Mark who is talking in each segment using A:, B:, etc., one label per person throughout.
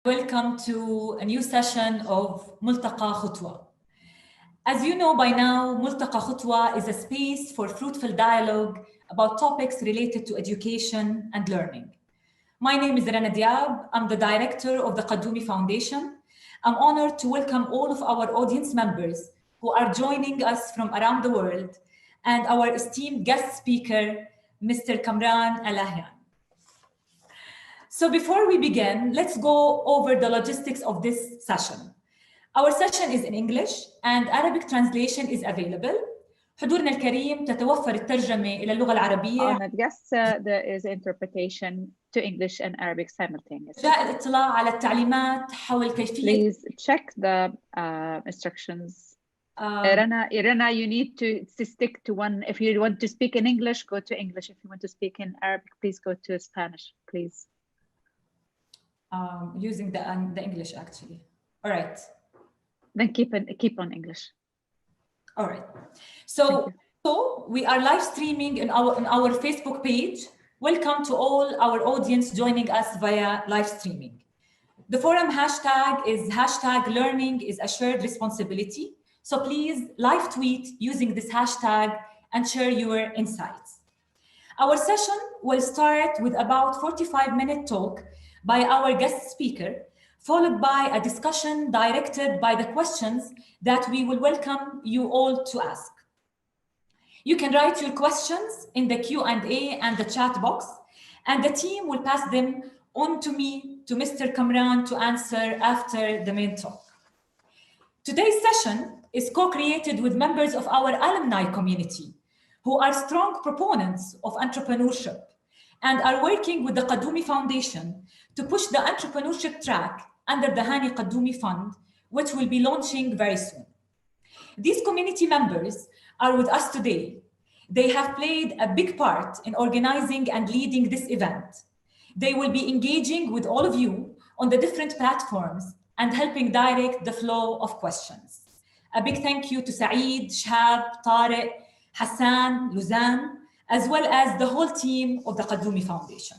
A: Welcome to a new session of ملتقى خطوة. As you know by now, ملتقى خطوة is a space for fruitful dialogue about topics related to education and learning. My name is الريادية. I'm the director of the Qaddumi Foundation. I'm honored to welcome all of our audience members who are joining us from around the world and our esteemed guest speaker, Mr. Kamaran إليهيان. So before we begin, let's go over the logistics of this session. Our session is in English and Arabic translation is available. حضورنا الكريم تتوفر الترجمة إلى اللغة العربية.
B: Honored guests, there is interpretation to English and Arabic simultaneously.
A: جاء الاطلاع على التعليمات حول كيفية.
B: Please check the instructions. Irana, you need to stick to one. If you want to speak in English, go to English. If you want to speak in Arabic, please go to Spanish, please.
A: Using the English actually. All right.
B: Then keep on English.
A: All right. So we are live streaming in our Facebook page. Welcome to all our audience joining us via live streaming. The forum hashtag is #learning is a shared responsibility. So please live tweet using this hashtag and share your insights. Our session will start with about 45-minute talk by our guest speaker, followed by a discussion directed by the questions that we will welcome you all to ask. You can write your questions in the Q&A and the chat box, and the team will pass them on to me, to Mr. Kamaran, to answer after the main talk. Today's session is co-created with members of our alumni community, who are strong proponents of entrepreneurship and are working with the Qaddumi Foundation to push the entrepreneurship track under the Hani Qaddumi Fund, which will be launching very soon. These community members are with us today. They have played a big part in organizing and leading this event. They will be engaging with all of you on the different platforms and helping direct the flow of questions. A big thank you to Saeed, Shahab, Tariq, Hassan, Luzan, as well as the whole team of the Qaddumi Foundation.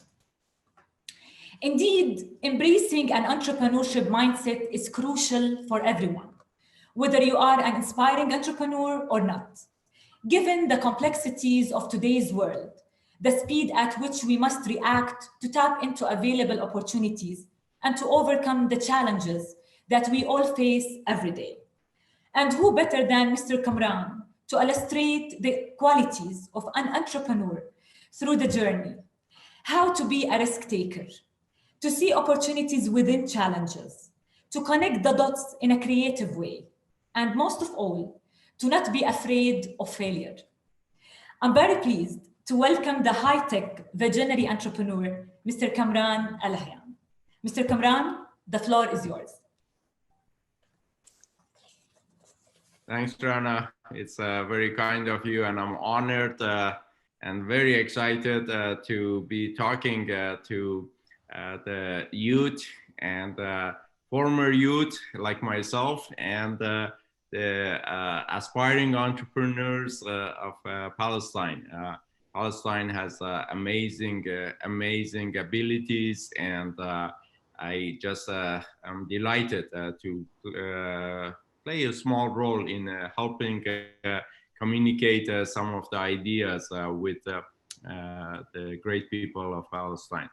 A: Indeed, embracing an entrepreneurship mindset is crucial for everyone, whether you are an inspiring entrepreneur or not. Given the complexities of today's world, the speed at which we must react to tap into available opportunities and to overcome the challenges that we all face every day. And who better than Mr. Kamaran to illustrate the qualities of an entrepreneur through the journey, how to be a risk taker, to see opportunities within challenges, to connect the dots in a creative way, and most of all, to not be afraid of failure. I'm very pleased to welcome the high-tech visionary entrepreneur, Mr. Kamaran إليهيان. Mr. Kamaran, the floor is yours.
C: Thanks, Rana. It's very kind of you, and I'm honored and very excited to be talking to the youth and former youth like myself and the aspiring entrepreneurs of Palestine. Palestine has amazing abilities, and I just am delighted to play a small role in helping communicate some of the ideas with the great people of Palestine.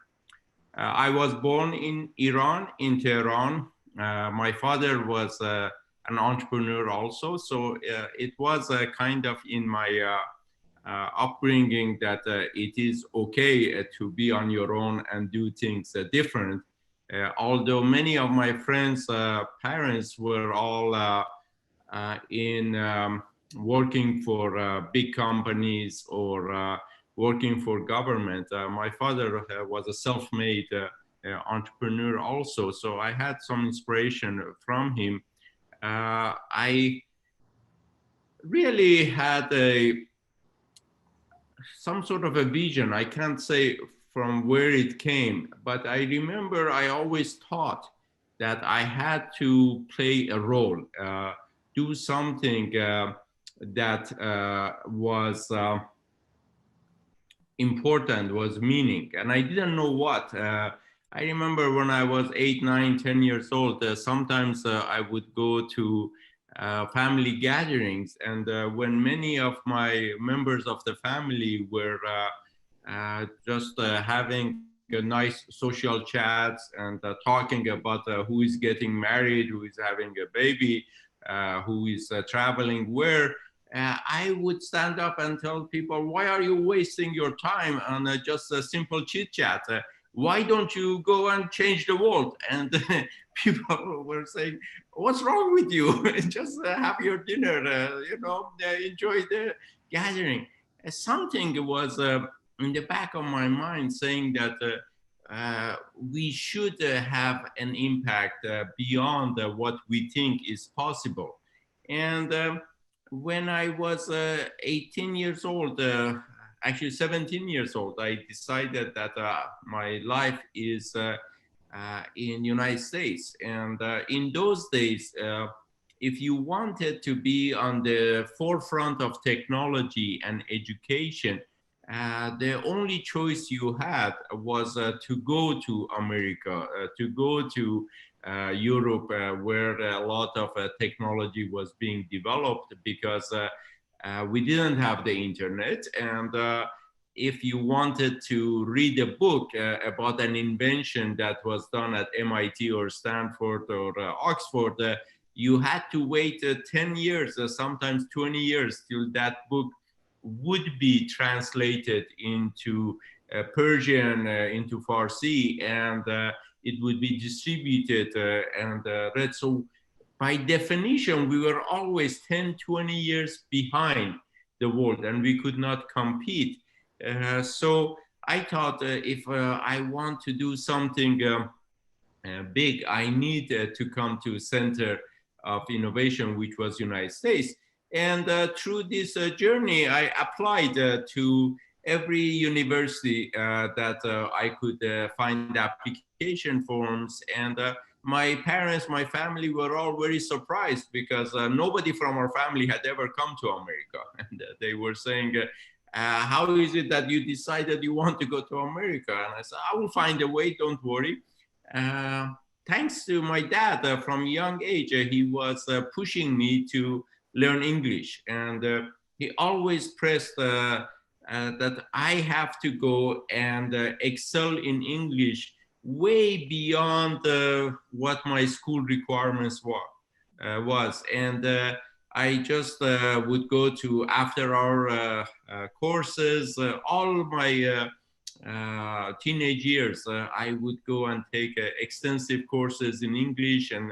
C: I was born in Iran, in Tehran. My father was an entrepreneur also, so it was kind of in my upbringing that it is okay to be on your own and do things different. Although many of my friends' parents were all in working for big companies or working for government. My father was a self-made entrepreneur also, so I had some inspiration from him. I really had some sort of a vision. I can't say from where it came, but I remember I always thought that I had to play a role, do something that was important, was meaning, and I didn't know what. I remember when I was 8, 9, 10 years old, sometimes I would go to family gatherings, and when many of my members of the family were just having a nice social chats and talking about who is getting married, who is having a baby, who is traveling where, I would stand up and tell people, why are you wasting your time on just a simple chit chat? Why don't you go and change the world? And people were saying, what's wrong with you? Just have your dinner, enjoy the gathering. Something was in the back of my mind saying that we should have an impact beyond what we think is possible. And when I was 18 years old, actually 17 years old, I decided that my life is in United States. And in those days, if you wanted to be on the forefront of technology and education, the only choice you had was to go to America, to go to Europe, where a lot of technology was being developed, because we didn't have the internet. And if you wanted to read a book about an invention that was done at MIT or Stanford or Oxford, you had to wait 10 years, sometimes 20 years, till that book would be translated into Persian, into Farsi, and it would be distributed and read. So by definition, we were always 10, 20 years behind the world, and we could not compete. So I thought if I want to do something big, I need to come to a center of innovation, which was United States. And through this journey, I applied to every university that I could find application forms. And my parents, my family were all very surprised, because nobody from our family had ever come to America. And they were saying, how is it that you decided you want to go to America? And I said, I will find a way, don't worry. Thanks to my dad, from a young age, he was pushing me to learn English. And he always pressed that I have to go and excel in English way beyond what my school requirements was. And I just would go to after our courses, all my teenage years, I would go and take extensive courses in English and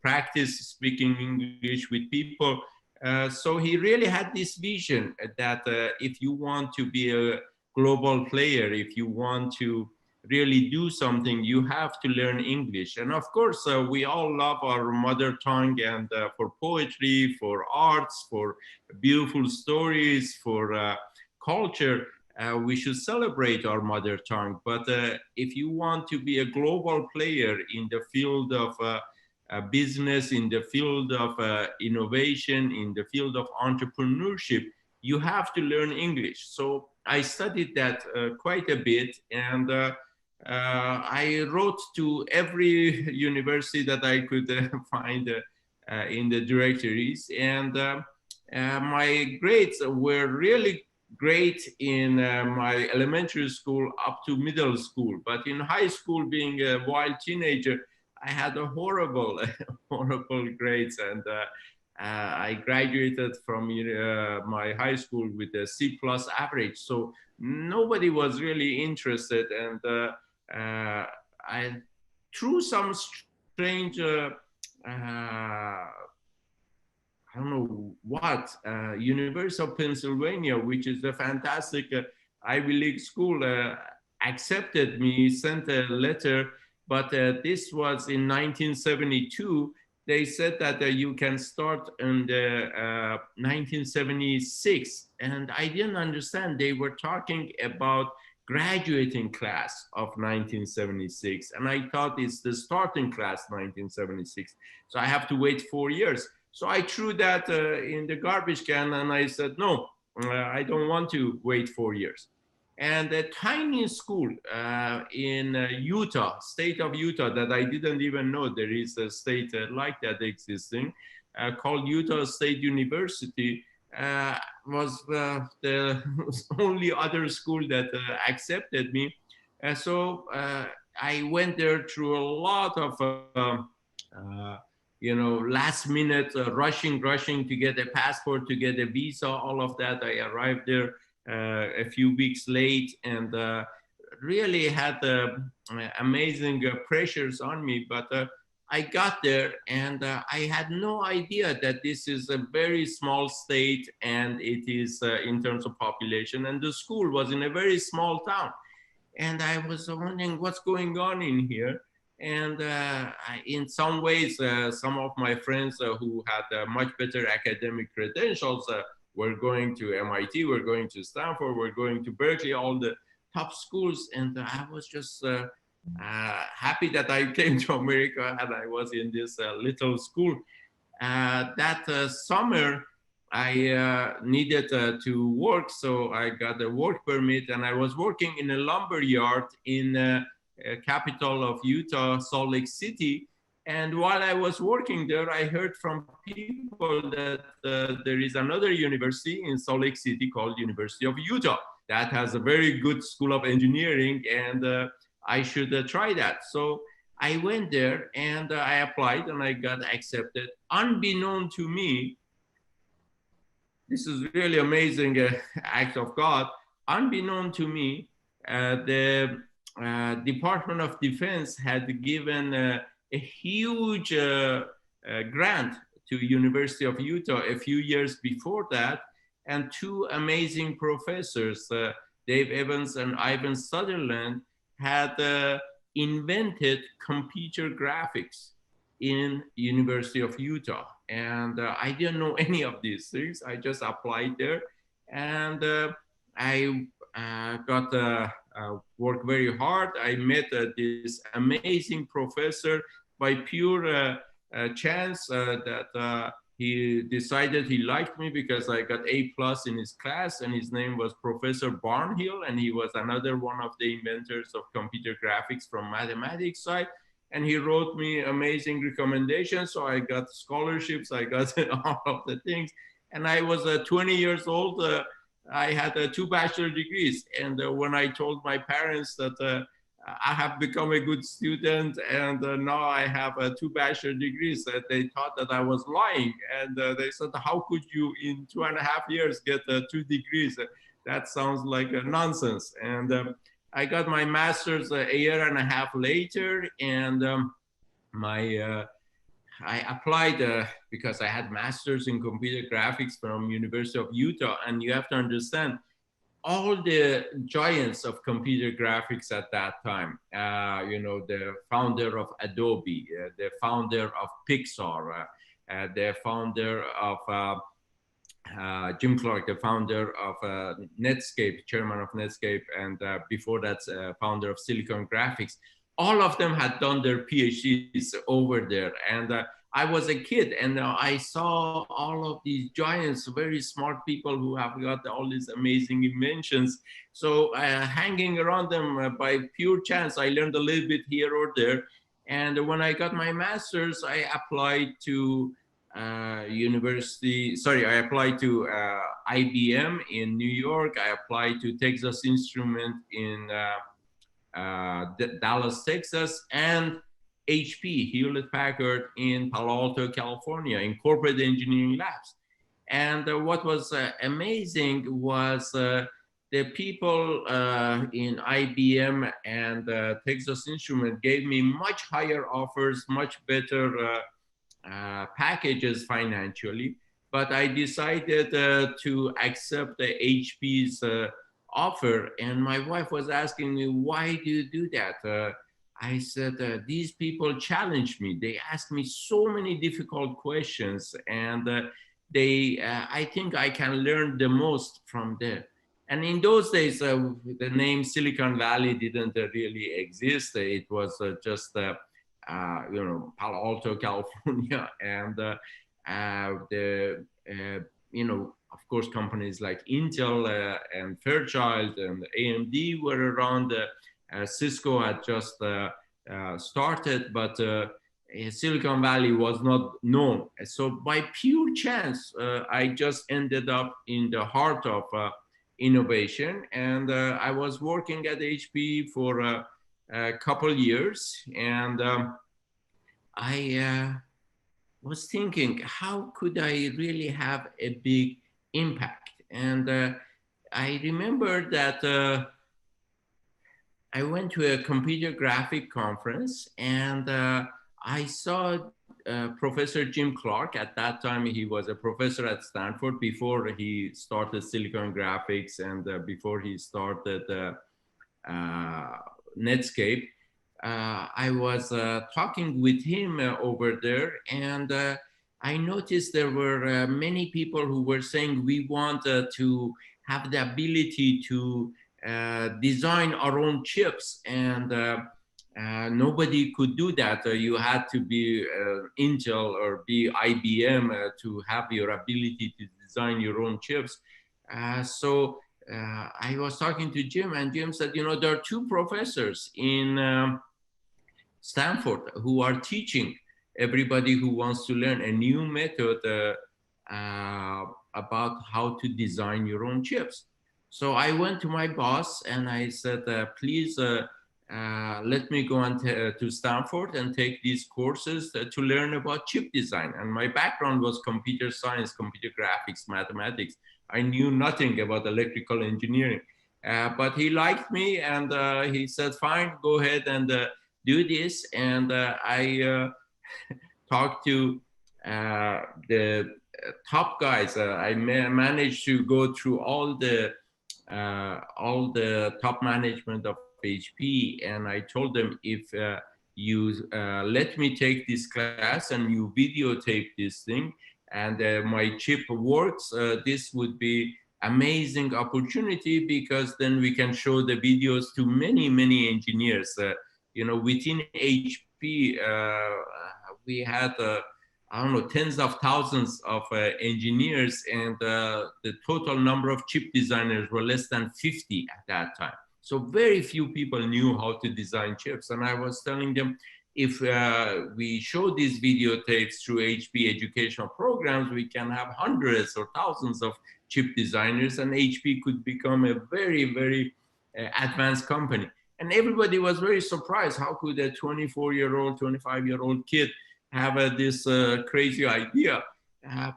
C: practice speaking English with people. So he really had this vision that if you want to be a global player, if you want to really do something, you have to learn English. And of course, we all love our mother tongue, and for poetry, for arts, for beautiful stories, for culture, we should celebrate our mother tongue. But if you want to be a global player in the field of business, in the field of innovation, in the field of entrepreneurship, you have to learn English. So I studied that quite a bit, and I wrote to every university that I could find in the directories, and my grades were really great in my elementary school up to middle school. But in high school, being a wild teenager, I had a horrible grades, and I graduated from my high school with a C+ average. So nobody was really interested, and I, through some strange, I don't know what, University of Pennsylvania, which is a fantastic Ivy League school, accepted me, sent a letter. But this was in 1972. They said that you can start in the 1976. And I didn't understand. They were talking about graduating class of 1976. And I thought it's the starting class 1976. So I have to wait 4 years. So I threw that in the garbage can, and I said, no, I don't want to wait 4 years. And a tiny school in Utah, state of Utah, that I didn't even know there is a state like that existing, called Utah State University, was the only other school that accepted me. So I went there through a lot of last minute rushing to get a passport, to get a visa, all of that. I arrived there a few weeks late, and really had amazing pressures on me. But I got there, and I had no idea that this is a very small state, and it is in terms of population, and the school was in a very small town. And I was wondering what's going on in here. And in some ways, some of my friends who had much better academic credentials were going to MIT, we're going to Stanford, we're going to Berkeley, all the top schools. And I was just happy that I came to America and I was in this little school. That summer, I needed to work, so I got a work permit, and I was working in a lumber yard in capital of Utah, Salt Lake City. And while I was working there, I heard from people that there is another university in Salt Lake City called University of Utah that has a very good school of engineering, and I should try that. So I went there and I applied and I got accepted. Unbeknown to me, this is really amazing act of God. Unbeknown to me, the Department of Defense had given a huge grant to University of Utah a few years before that, and two amazing professors, Dave Evans and Ivan Sutherland, had invented computer graphics in University of Utah. And I didn't know any of these things. I just applied there, and I got worked very hard. I met this amazing professor by pure chance that he decided he liked me because I got A+ in his class, and his name was Professor Barnhill, and he was another one of the inventors of computer graphics from mathematics side. And he wrote me amazing recommendations. So I got scholarships, I got all of the things. And I was 20 years old. I had 2 bachelor degrees. And when I told my parents that I have become a good student and now I have 2 bachelor degrees, they thought that I was lying. And they said, how could you in 2.5 years get 2 degrees? That sounds like nonsense. And I got my master's a year and a half later, and I applied because I had master's in computer graphics from University of Utah. And you have to understand, all the giants of computer graphics at that time, the founder of Adobe, the founder of Pixar, the founder of Jim Clark, the founder of Netscape, chairman of Netscape, and before that, founder of Silicon Graphics. All of them had done their PhDs over there. And I was a kid, and I saw all of these giants, very smart people who have got all these amazing inventions. So hanging around them by pure chance, I learned a little bit here or there. And when I got my master's, I applied to I applied to IBM in New York. I applied to Texas Instrument in Dallas, Texas, and HP, Hewlett Packard, in Palo Alto, California, in corporate engineering labs. And what was amazing was the people in IBM and Texas Instrument gave me much higher offers, much better packages financially, but I decided to accept the HP's offer. And my wife was asking me, why do you do that? I said, these people challenged me. They asked me so many difficult questions, and I think I can learn the most from them. And in those days, the name Silicon Valley didn't really exist. It was just Palo Alto, California, and of course, companies like Intel and Fairchild and AMD were around. Cisco had just started, but Silicon Valley was not known. So by pure chance, I just ended up in the heart of innovation. And I was working at HP for a couple years. And I was thinking, how could I really have a big impact? And I remember that I went to a computer graphic conference, and I saw Professor Jim Clark. At that time, he was a professor at Stanford before he started Silicon Graphics and before he started Netscape. I was talking with him over there, and I noticed there were many people who were saying we want to have the ability to design our own chips, and nobody could do that. You had to be Intel or be IBM to have your ability to design your own chips. So I was talking to Jim, and Jim said, you know, there are two professors in Stanford who are teaching everybody who wants to learn a new method about how to design your own chips. So I went to my boss and I said, please let me go on to Stanford and take these courses to learn about chip design. And my background was computer science, computer graphics, mathematics. I knew nothing about electrical engineering, but he liked me, and he said, fine, go ahead and do this. And I talked to the top guys. I managed to go through all the top management of HP, and I told them, if you let me take this class and you videotape this thing, and my chip works, this would be amazing opportunity, because then we can show the videos to many engineers. You know, within HP, we had I don't know, tens of thousands of engineers, and the total number of chip designers were less than 50 at that time. So very few people knew how to design chips. And I was telling them, if we show these videotapes through HP educational programs, we can have hundreds or thousands of chip designers, and HP could become a very advanced company. And everybody was very surprised. How could a 24-year-old, 25-year-old kid have this crazy idea?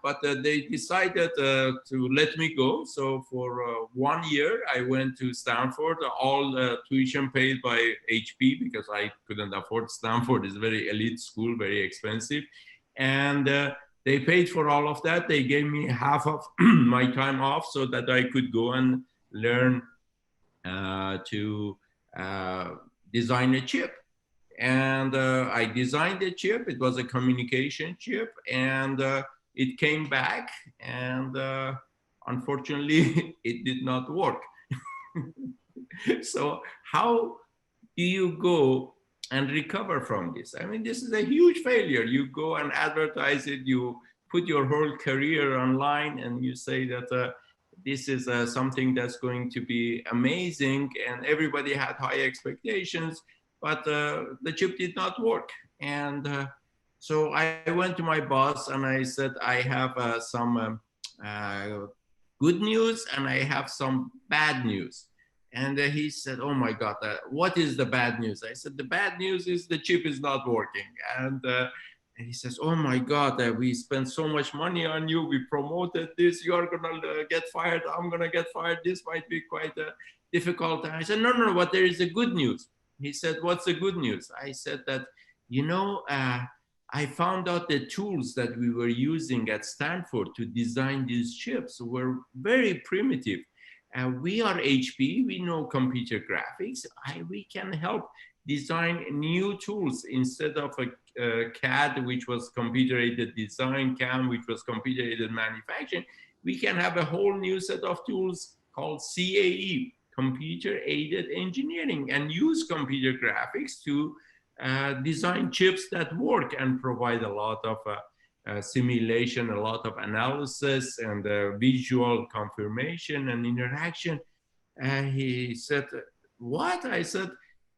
C: But they decided to let me go. So for 1 year, I went to Stanford, all tuition paid by HP, because I couldn't afford Stanford. It's a very elite school, very expensive. And they paid for all of that. They gave me half of my time off so that I could go and learn to design a chip. And I designed a chip. It was a communication chip, and it came back, and unfortunately, it did not work. So how do you go and recover from this? I mean, this is a huge failure. You go and advertise it, you put your whole career online, and you say that this is something that's going to be amazing, and everybody had high expectations, but the chip did not work. And so I went to my boss and I said, I have some good news and I have some bad news. And he said, oh my God, what is the bad news? I said, the bad news is the chip is not working. And he says, oh my God, we spent so much money on you. We promoted this. You're going to get fired. I'm going to get fired. This might be quite difficult. And I said, no, but there is a good news. He said, what's the good news? I said that, you know, I found out the tools that we were using at Stanford to design these chips were very primitive. We are HP, we know computer graphics. We can help design new tools instead of a CAD, which was computer-aided design, CAM, which was computer-aided manufacturing. We can have a whole new set of tools called CAE, computer-aided engineering, and use computer graphics to design chips that work and provide a lot of simulation, a lot of analysis, and visual confirmation and interaction. And he said, what? I said,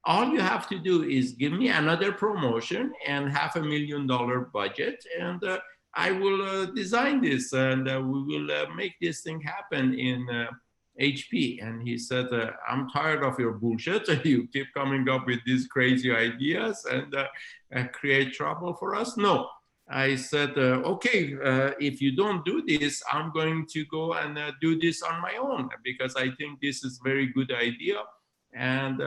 C: all you have to do is give me another promotion and $500,000 budget, and I will design this, and we will make this thing happen in HP. And he said, I'm tired of your bullshit. You keep coming up with these crazy ideas and create trouble for us. No. I said, okay, if you don't do this, I'm going to go and do this on my own, because I think this is a very good idea. And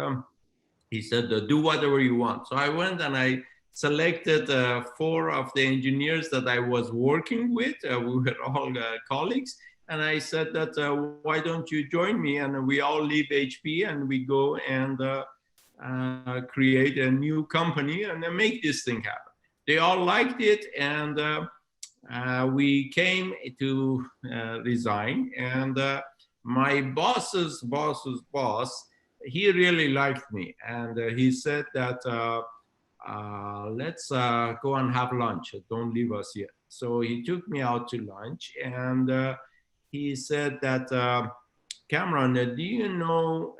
C: he said, do whatever you want. So I went and I selected 4 of the engineers that I was working with. We were all colleagues. And I said that, why don't you join me? And we all leave HP and we go and create a new company and make this thing happen. They all liked it, and we came to resign. And my boss's boss, he really liked me, and he said that let's go and have lunch. Don't leave us yet. So he took me out to lunch, and he said that, Kamaran, do you know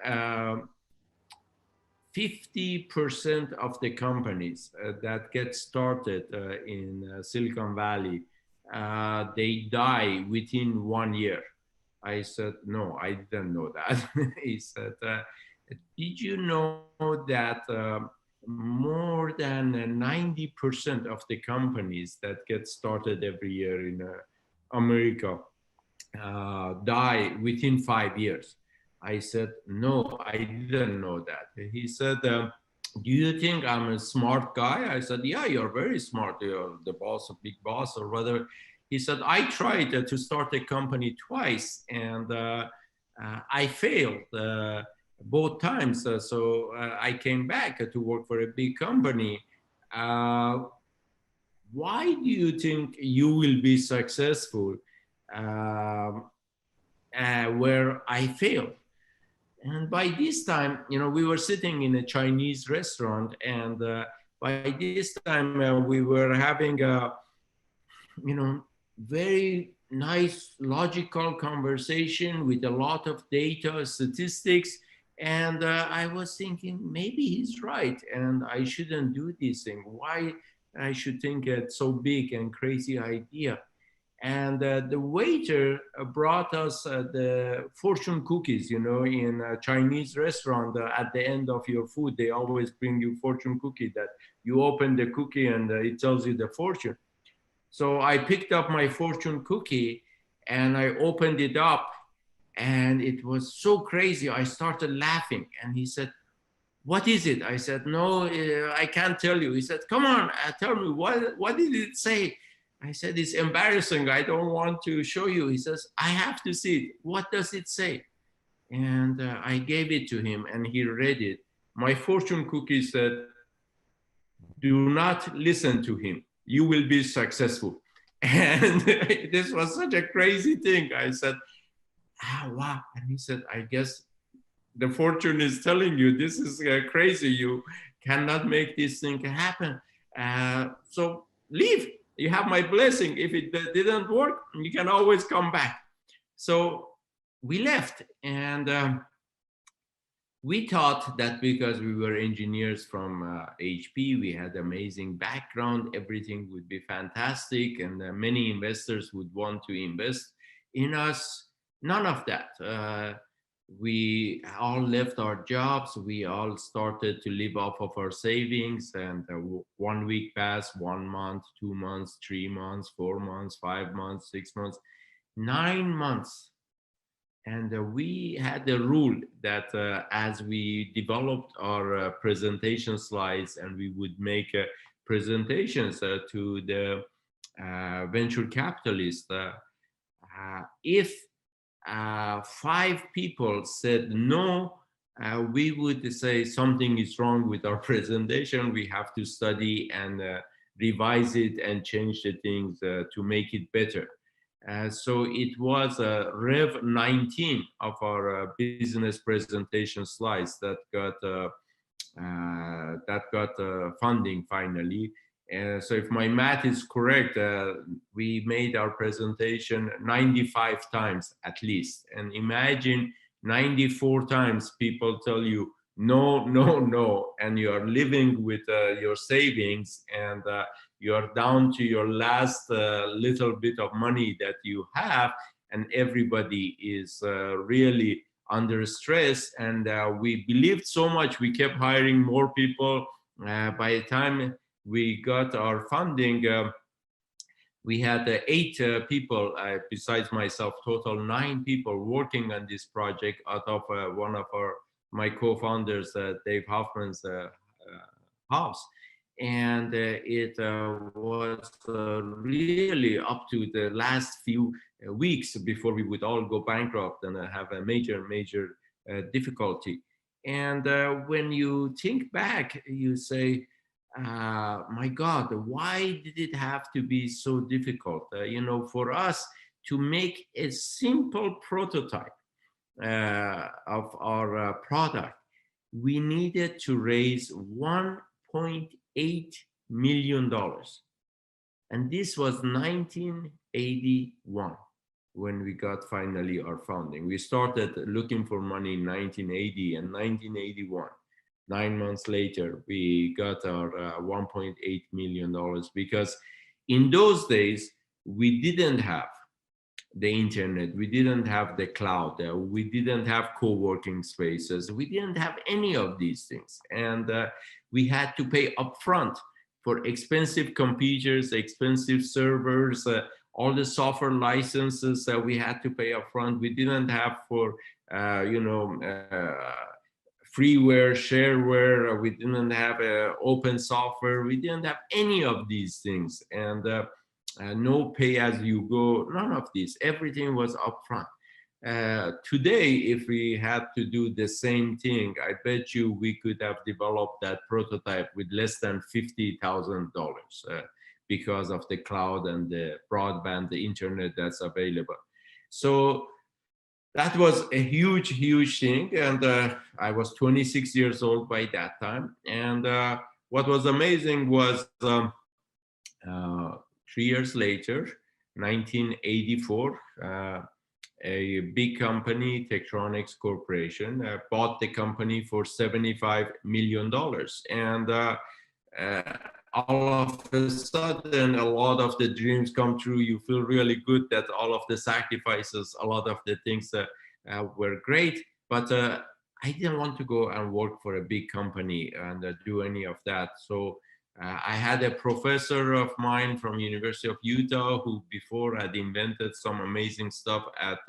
C: 50% of the companies that get started in Silicon Valley, they die within 1 year? I said, no, I didn't know that. He said, did you know that more than 90% of the companies that get started every year in America die within 5 years? I said, no, I didn't know that. He said, do you think I'm a smart guy? I said, yeah, you're very smart. You're the boss, a big boss or whatever. He said, I tried to start a company twice, and I failed both times. So I came back to work for a big company. Why do you think you will be successful where I failed? And by this time, you know, we were sitting in a Chinese restaurant, and by this time we were having a, you know, very nice logical conversation with a lot of data, statistics. And I was thinking, maybe he's right, and I shouldn't do this thing. Why I should think it's so big and crazy idea? And the waiter brought us the fortune cookies. You know, in a Chinese restaurant, at the end of your food, they always bring you fortune cookie that you open the cookie and it tells you the fortune. So I picked up my fortune cookie and I opened it up, and it was so crazy. I started laughing, and he said, what is it? I said, no, I can't tell you. He said, come on, tell me, what did it say? I said, it's embarrassing. I don't want to show you. He says, I have to see it. What does it say? And I gave it to him, and he read it. My fortune cookie said, do not listen to him. You will be successful. And this was such a crazy thing. I said, wow. And he said, I guess the fortune is telling you this is crazy. You cannot make this thing happen. So leave. You have my blessing. If it didn't work, you can always come back. So we left, and we thought that because we were engineers from HP, we had amazing background, everything would be fantastic, and many investors would want to invest in us. None of that. We all left our jobs. We all started to live off of our savings, and 1 week passed, 1 month, 2 months, 3 months, 4 months, 5 months, 6 months, 9 months. And we had the rule that as we developed our presentation slides, and we would make presentations to the venture capitalists, if 5 people said no, we would say something is wrong with our presentation. We have to study and revise it and change the things to make it better. So it was Rev 19 of our business presentation slides that got funding finally. So if my math is correct, we made our presentation 95 times at least. And imagine 94 times people tell you, no, no, no, and you are living with your savings, and you are down to your last little bit of money that you have, and everybody is really under stress. And we believed so much, we kept hiring more people. By the time we got our funding, we had 8 people besides myself, total 9 people working on this project out of one of my co-founders, Dave Hoffman's house. And it was really up to the last few weeks before we would all go bankrupt and have a major difficulty. And when you think back, you say, my God, why did it have to be so difficult? You know, for us to make a simple prototype of our product, we needed to raise $1.8 million. And this was 1981 when we got finally our funding. We started looking for money in 1980 and 1981. 9 months later, we got our $1.8 million, because in those days, we didn't have the internet, we didn't have the cloud, we didn't have co-working spaces, we didn't have any of these things. And we had to pay upfront for expensive computers, expensive servers, all the software licenses that we had to pay upfront. We didn't have for, freeware, shareware, we didn't have open software, we didn't have any of these things. And no pay as you go, none of this, everything was upfront. Today, if we had to do the same thing, I bet you we could have developed that prototype with less than $50,000 because of the cloud and the broadband, the internet that's available. So that was a huge thing. And I was 26 years old by that time. And what was amazing was 3 years later, 1984, a big company, Tektronix Corporation, bought the company for $75 million. And all of a sudden, a lot of the dreams come true. You feel really good that all of the sacrifices, a lot of the things were great. But I didn't want to go and work for a big company and do any of that. So I had a professor of mine from University of Utah who before had invented some amazing stuff at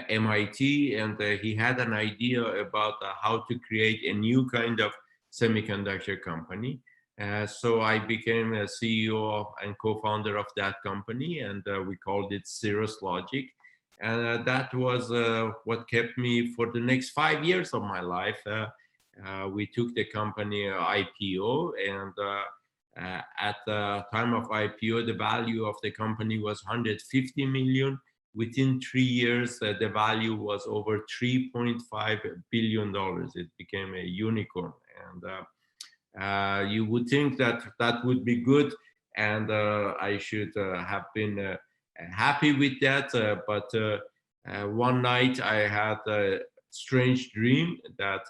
C: MIT, and he had an idea about how to create a new kind of semiconductor company. So I became a CEO and co-founder of that company, and we called it Cirrus Logic. And that was what kept me for the next 5 years of my life. We took the company IPO, and at the time of IPO, the value of the company was $150 million. Within 3 years, the value was over $3.5 billion. It became a unicorn. And you would think that that would be good, and I should have been happy with that. But one night I had a strange dream that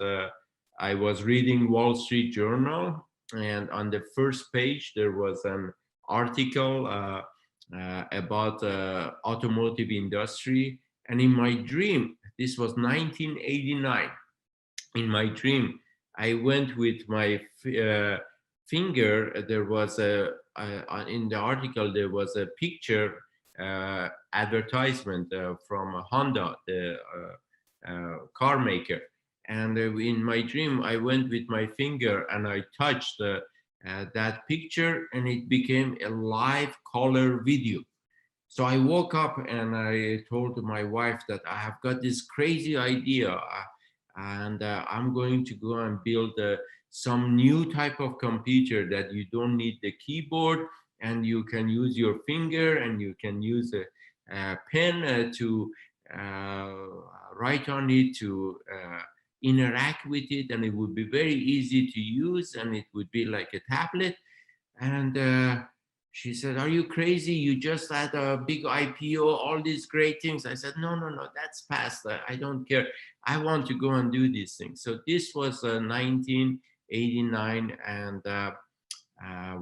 C: I was reading Wall Street Journal, and on the first page there was an article about automotive industry. And in my dream, this was 1989, in my dream, I went with my finger. There was in the article, there was a picture advertisement from Honda, the car maker. And in my dream, I went with my finger and I touched that picture, and it became a live color video. So I woke up and I told my wife that I have got this crazy idea, and I'm going to go and build some new type of computer that you don't need the keyboard, and you can use your finger, and you can use a pen to write on it, to interact with it, and it would be very easy to use, and it would be like a tablet. And she said, "Are you crazy? You just had a big IPO, all these great things." I said, "No, no, no, that's past. I don't care. I want to go and do these things." So this was 1989, and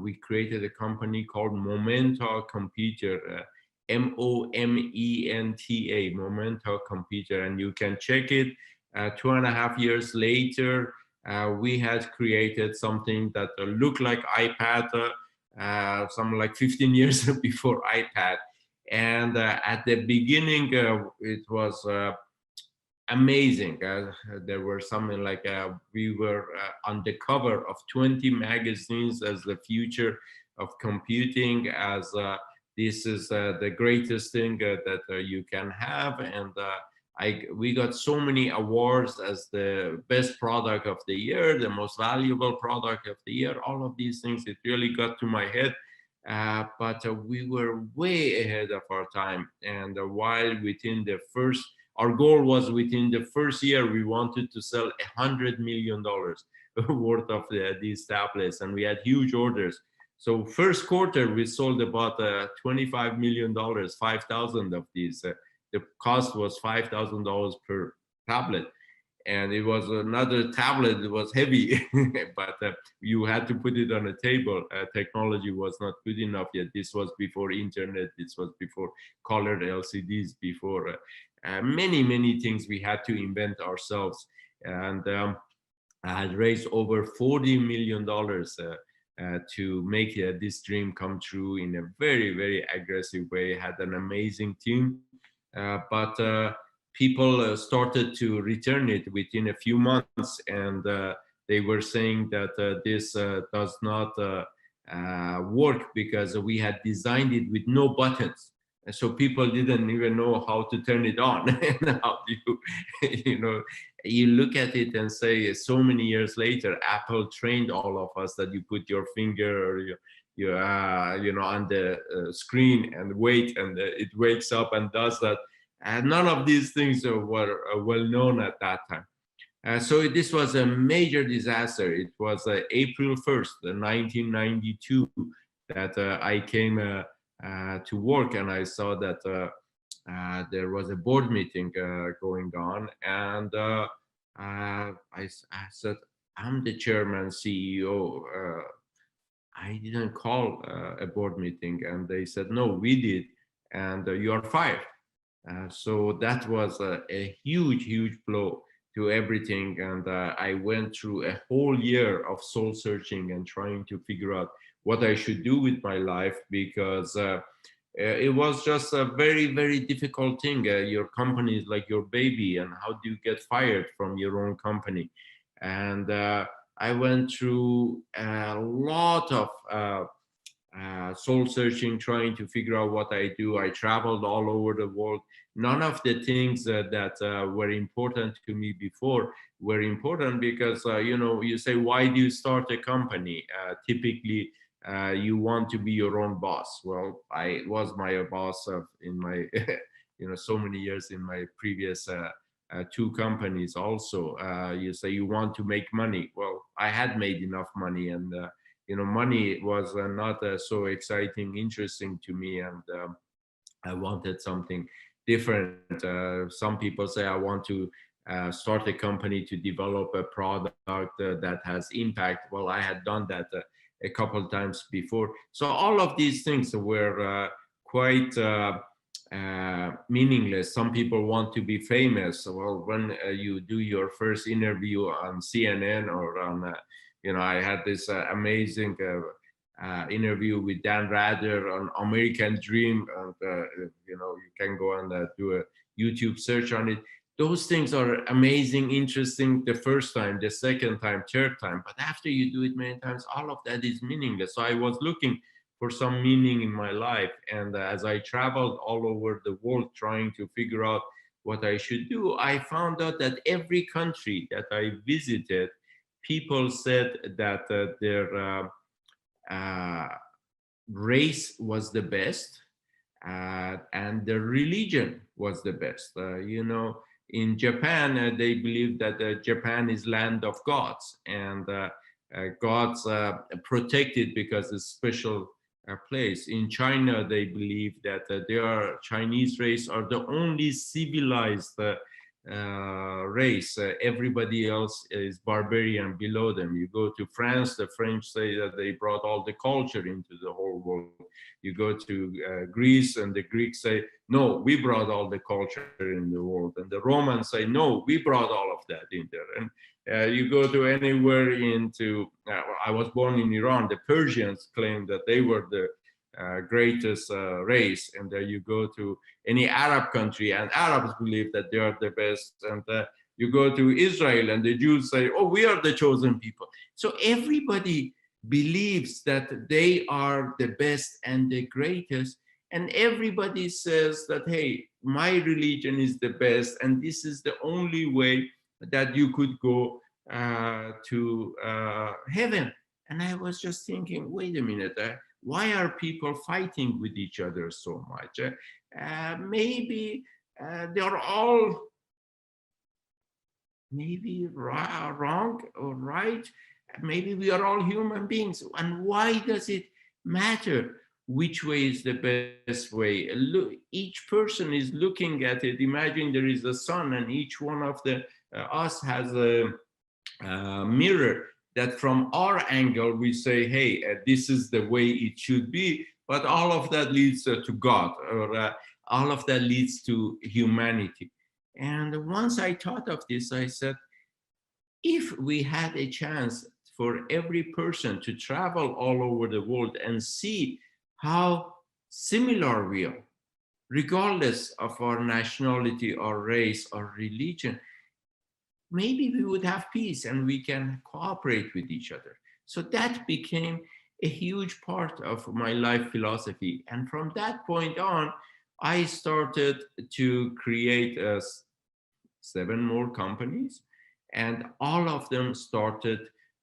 C: we created a company called Momenta Computer, Momenta, Momenta Computer, and you can check it. 2.5 years later, we had created something that looked like iPad, something like 15 years before iPad. And at the beginning, it was amazing. There were something like we were on the cover of 20 magazines as the future of computing, as this is the greatest thing that you can have. And we got so many awards as the best product of the year, the most valuable product of the year, all of these things. It really got to my head. But we were way ahead of our time. And while within the first, our goal was within the first year, we wanted to sell $100 million worth of these tablets, and we had huge orders. So first quarter, we sold about $25 million, 5,000 of these. The cost was $5,000 per tablet. And it was another tablet that was heavy, but you had to put it on a table. Technology was not good enough yet. This was before internet. This was before colored LCDs, before many, many things we had to invent ourselves. And I had raised over $40 million to make this dream come true in a very, very aggressive way. Had an amazing team, but people started to return it within a few months, and they were saying that this does not work because we had designed it with no buttons. And so people didn't even know how to turn it on. And how do you look at it and say, so many years later, Apple trained all of us that you put your finger or your on the screen and wait, and it wakes up and does that. And none of these things were well known at that time. So this was a major disaster. It was April 1st, 1992, that I came to work, and I saw that there was a board meeting going on, and I said, "I'm the chairman, CEO. I didn't call a board meeting." And they said, "No, we did, and you are fired." So that was a huge, huge blow to everything. And I went through a whole year of soul searching and trying to figure out what I should do with my life, because it was just a very, very difficult thing. Your company is like your baby, and how do you get fired from your own company? And I went through a lot of soul searching, trying to figure out what I do. I traveled all over the world. None of the things that were important to me before were important, because you say, why do you start a company? Typically, you want to be your own boss. Well, I was my boss in my so many years in my previous two companies also. You say you want to make money. Well, I had made enough money, and money was not so exciting, interesting to me, and I wanted something different. Some people say, I want to start a company to develop a product that has impact. Well, I had done that a couple of times before. So all of these things were quite meaningless. Some people want to be famous. Well, when you do your first interview on CNN or on I had this amazing interview with Dan Rather on American Dream, and you can go and do a YouTube search on it. Those things are amazing, interesting the first time, the second time, third time, but after you do it many times, all of that is meaningless. So I was looking for some meaning in my life, and as I traveled all over the world trying to figure out what I should do, I found out that every country that I visited, people said that their race was the best, and their religion was the best. In Japan, they believe that Japan is land of gods, and gods protected because it's special place. In China, they believe that their Chinese race are the only civilized race. Everybody else is barbarian below them. You go to France, the French say that they brought all the culture into the whole world. You go to Greece, and the Greeks say, no, we brought all the culture in the world. And the Romans say, no, we brought all of that in there. And you go to anywhere into, I was born in Iran, the Persians claim that they were the greatest race. And you go to any Arab country, and Arabs believe that they are the best. And you go to Israel, and the Jews say, oh, we are the chosen people. So everybody believes that they are the best and the greatest. And everybody says that, hey, my religion is the best, and this is the only way that you could go to heaven. And I was just thinking, wait a minute, why are people fighting with each other so much? Maybe they're all maybe wrong or right. Maybe we are all human beings. And why does it matter which way is the best way? Look, each person is looking at it. Imagine there is a sun, and each one of us has a mirror that from our angle we say, hey, this is the way it should be. But all of that leads to God, or all of that leads to humanity. And once I thought of this, I said, if we had a chance for every person to travel all over the world and see how similar we are, regardless of our nationality or race or religion, maybe we would have peace and we can cooperate with each other. So that became a huge part of my life philosophy. And from that point on, I started to create 7 more companies, and all of them started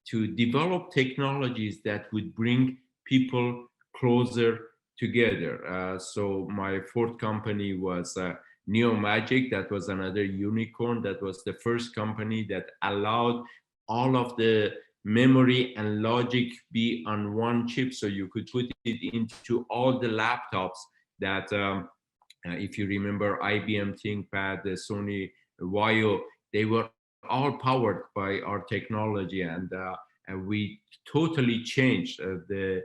C: to develop technologies that would bring people closer together. So my 4th company was NeoMagic. That was another unicorn. That was the first company that allowed all of the memory and logic be on one chip, so you could put it into all the laptops that, if you remember IBM ThinkPad, the Sony Vaio, they were all powered by our technology, and we totally changed the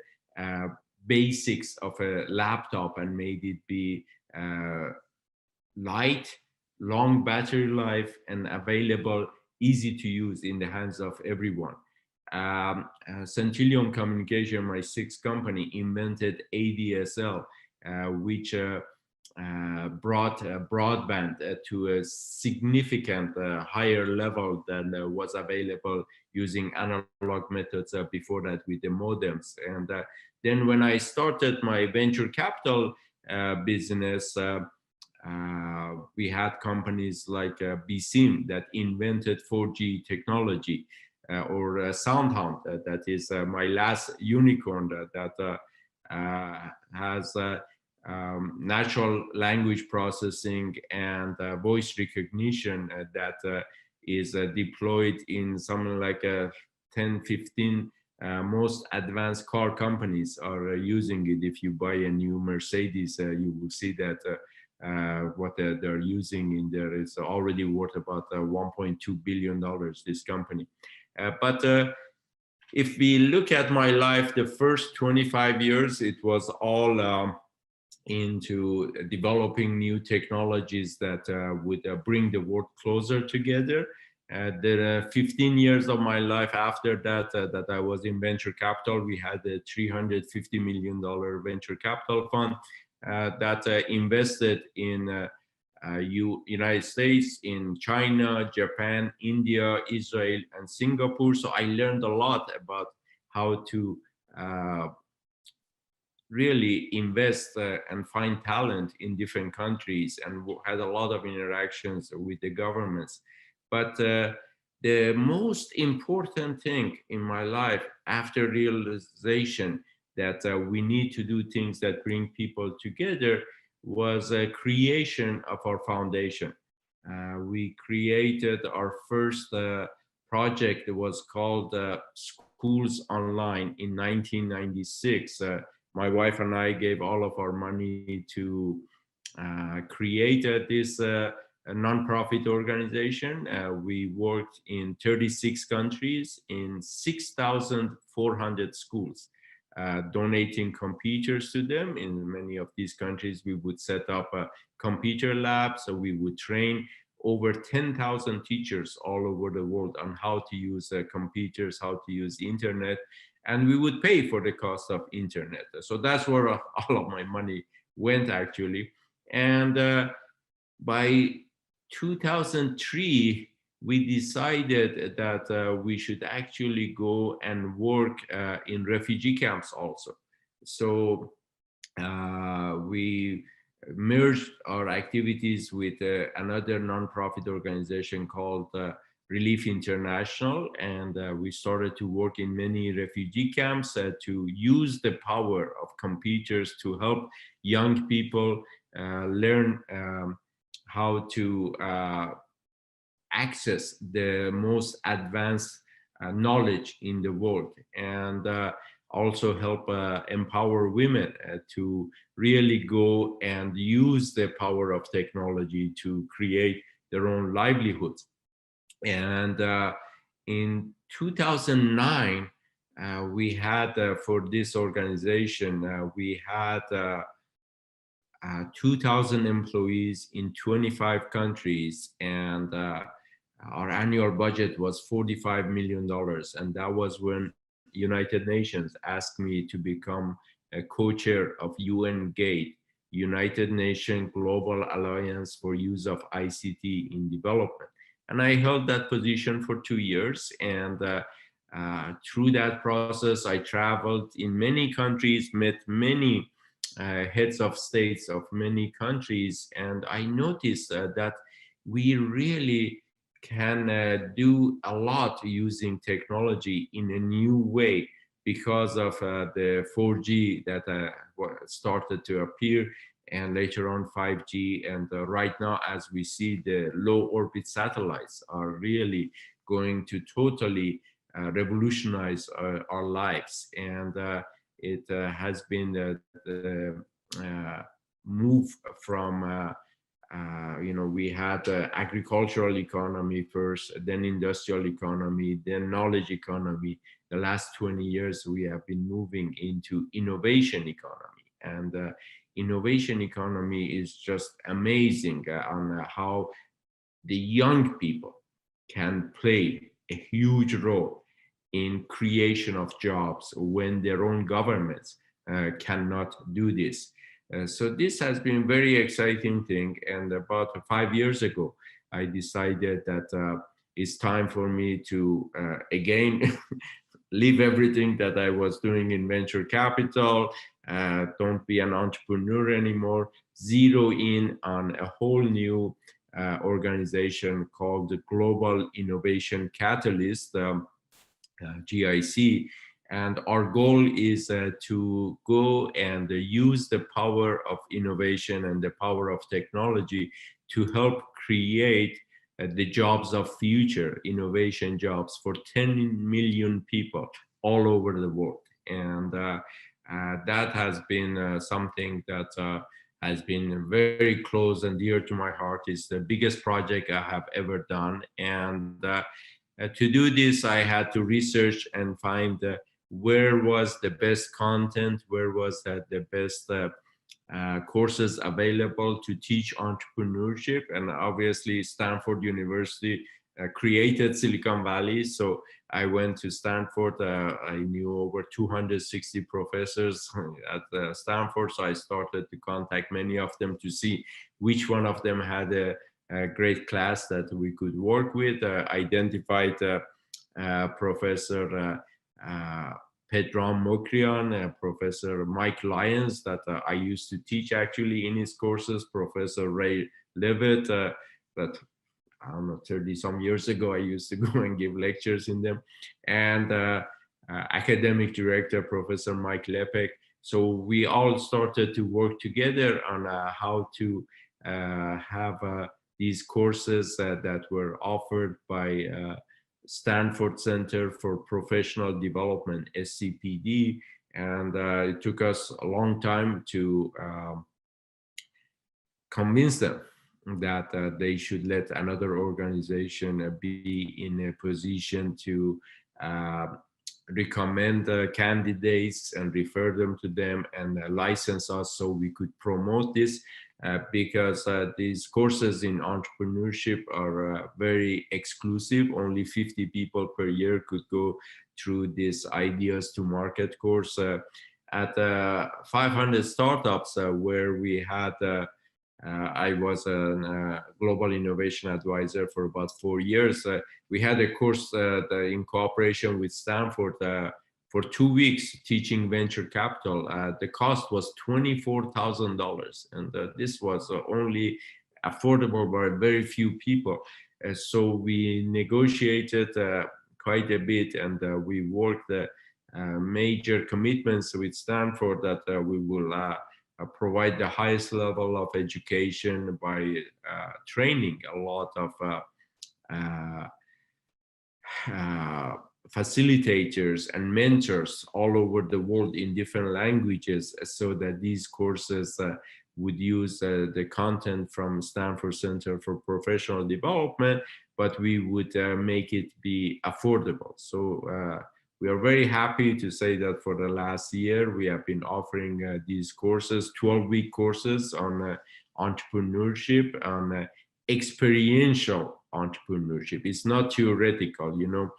C: basics of a laptop and made it be light, long battery life, and available, easy to use in the hands of everyone. Centillion Communication, my 6th company, invented ADSL, which brought broadband to a significant higher level than was available using analog methods before that with the modems. And then when I started my venture capital business, we had companies like BSIM that invented 4G technology, or SoundHound, that is my last unicorn that has natural language processing and voice recognition that is deployed in something like 10-15 most advanced car companies are using it. If you buy a new Mercedes, you will see that what they're using in there is already worth about $1.2 billion, this company. But if we look at my life, the first 25 years, it was all into developing new technologies that would bring the world closer together. There are 15 years of my life after that, that I was in venture capital. We had a $350 million venture capital fund that invested in United States, in China, Japan, India, Israel, and Singapore. So I learned a lot about how to really invest and find talent in different countries, and had a lot of interactions with the governments. But the most important thing in my life, after realization that we need to do things that bring people together, was a creation of our foundation. We created our first project that was called schools online in 1996. My wife and I gave all of our money to create this a nonprofit organization. We worked in 36 countries in 6,400 schools, donating computers to them. In many of these countries, we would set up a computer lab, so we would train over 10,000 teachers all over the world on how to use computers, how to use internet, and we would pay for the cost of internet. So that's where all of my money went, actually. And by 2003, we decided that we should actually go and work in refugee camps also. So we merged our activities with another nonprofit organization called Relief International, and we started to work in many refugee camps to use the power of computers to help young people learn how to access the most advanced knowledge in the world, and also help empower women to really go and use the power of technology to create their own livelihoods. And in 2009, we had, for this organization, we had 2,000 employees in 25 countries, and our annual budget was $45 million. And that was when United Nations asked me to become a co-chair of UN GATE, United Nations Global Alliance for Use of ICT in Development. And I held that position for 2 years. And through that process, I traveled in many countries, met many heads of states of many countries. And I noticed that we really can do a lot using technology in a new way because of the 4G that started to appear, and later on 5G. And right now, as we see, the low orbit satellites are really going to totally revolutionize our lives. And it has been the move from we had agricultural economy first, then industrial economy, then knowledge economy. The last 20 years, we have been moving into innovation economy. And innovation economy is just amazing on how the young people can play a huge role in creation of jobs when their own governments cannot do this. So this has been a very exciting thing. And about 5 years ago, I decided that it's time for me to, again, leave everything that I was doing in venture capital, don't be an entrepreneur anymore, zero in on a whole new organization called the Global Innovation Catalyst, GIC. And our goal is to go and use the power of innovation and the power of technology to help create the jobs of future, innovation jobs for 10 million people all over the world. And that has been something that has been very close and dear to my heart. It's the biggest project I have ever done. And to do this, I had to research and find where was the best content, where was the best courses available to teach entrepreneurship. And obviously Stanford University created Silicon Valley. So I went to Stanford. I knew over 260 professors at Stanford. So I started to contact many of them to see which one of them had a great class that we could work with. Identified Professor Pedram Mokrian, Professor Mike Lyons, that I used to teach actually in his courses, Professor Ray Levitt, that I don't know, 30 some years ago, I used to go and give lectures in them, and academic director, Professor Mike Lepek. So we all started to work together on how to have these courses that were offered by Stanford Center for Professional Development, SCPD, and it took us a long time to convince them that they should let another organization be in a position to recommend candidates and refer them to them and license us so we could promote this, because these courses in entrepreneurship are very exclusive. Only 50 people per year could go through this ideas to market course. At 500 startups where we had I was a global innovation advisor for about 4 years. We had a course in cooperation with Stanford for 2 weeks teaching venture capital. The cost was $24,000, and this was only affordable by very few people. So we negotiated quite a bit, and we worked major commitments with Stanford that we will provide the highest level of education by training a lot of facilitators and mentors all over the world in different languages, so that these courses would use the content from Stanford Center for Professional Development, but we would make it be affordable. So we are very happy to say that for the last year, we have been offering these courses, 12-week courses on entrepreneurship, on experiential entrepreneurship. It's not theoretical, you know.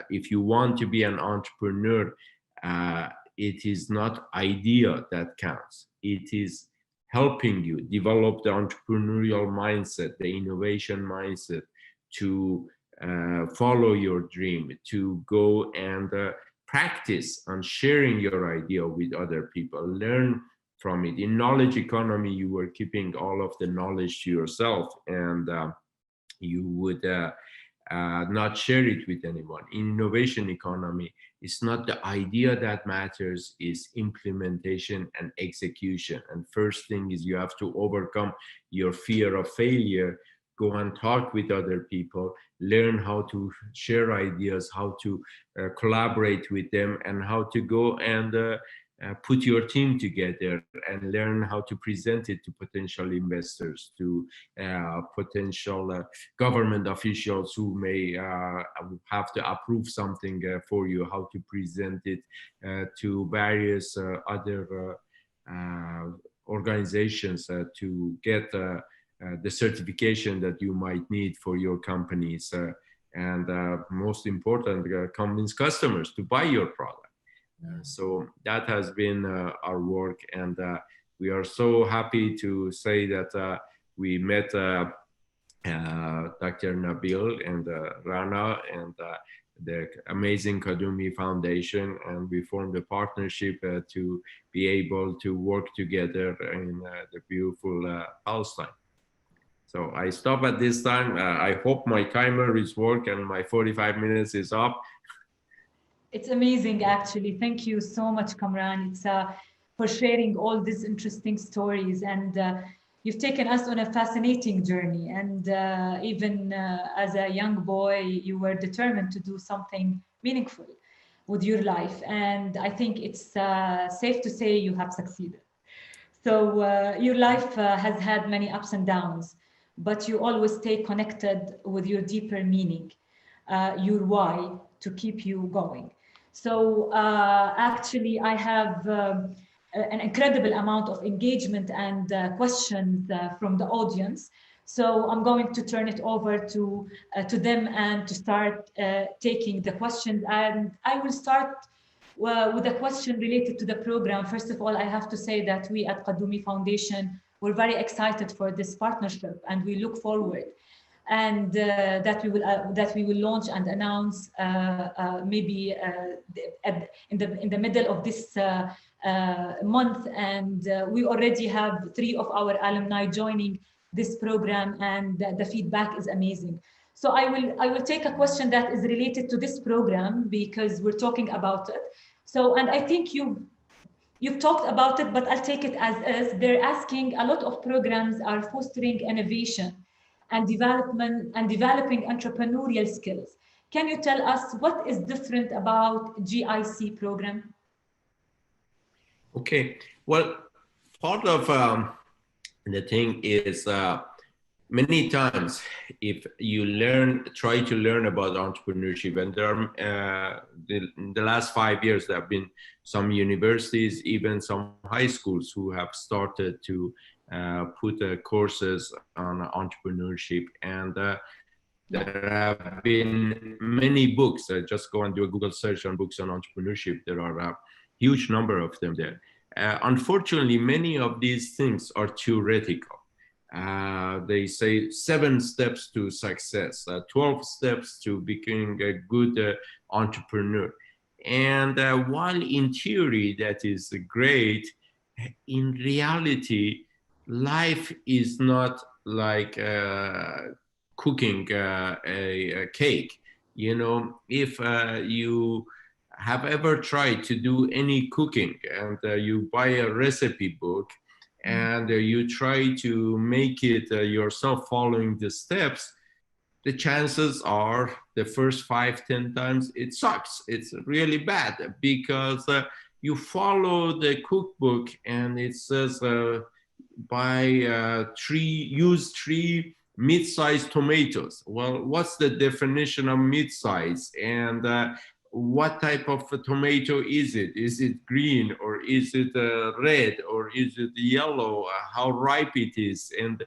C: If you want to be an entrepreneur, it is not idea that counts. It is helping you develop the entrepreneurial mindset, the innovation mindset, to follow your dream, to go and practice on sharing your idea with other people, learn from it. In knowledge economy, you were keeping all of the knowledge to yourself, and you would not share it with anyone. In innovation economy, it's not the idea that matters, it's implementation and execution. And first thing is you have to overcome your fear of failure, go and talk with other people, learn how to share ideas, how to collaborate with them, and how to go and put your team together and learn how to present it to potential investors, to potential government officials who may have to approve something for you, how to present it to various other organizations to get the certification that you might need for your companies, and most important, convince customers to buy your product. So that has been our work, and we are so happy to say that we met Dr. Nabil and Rana and the amazing Qaddumi Foundation, and we formed a partnership to be able to work together in the beautiful Palestine. So I stop at this time. I hope my timer is working and my 45 minutes is up.
A: It's amazing, actually. Thank you so much, Kamran. It's for sharing all these interesting stories, and you've taken us on a fascinating journey. And even as a young boy, you were determined to do something meaningful with your life. And I think it's safe to say you have succeeded. So your life has had many ups and downs, but you always stay connected with your deeper meaning, your why, to keep you going. So actually, I have an incredible amount of engagement and questions from the audience. So I'm going to turn it over to them and to start taking the questions. And I will start with a question related to the program. First of all, I have to say that we at Qaddumi Foundation, we're very excited for this partnership, and we look forward and that we will launch and announce maybe in the middle of this month. And we already have 3 of our alumni joining this program, and the feedback is amazing. So I will take a question that is related to this program because we're talking about it. So, and I think you've talked about it, but I'll take it as is. They're asking, a lot of programs are fostering innovation and development and developing entrepreneurial skills. Can you tell us what is different about GIC program?
C: Okay, well, part of the thing is many times if you try to learn about entrepreneurship, and there are in the last 5 years there have been some universities, even some high schools who have started to put courses on entrepreneurship, and there have been many books. Just go and do a Google search on books on entrepreneurship. There are a huge number of them there. Unfortunately, many of these things are theoretical. They say 7 steps to success, 12 steps to becoming a good entrepreneur. And while in theory that is great, in reality, life is not like cooking a cake. You know, if you have ever tried to do any cooking and you buy a recipe book and you try to make it yourself following the steps, the chances are the first 5-10 times it sucks. It's really bad because you follow the cookbook and it says use 3 mid-sized tomatoes. Well, what's the definition of mid-size? And what type of a tomato is it? Is it green or is it red or is it yellow? How ripe it is? And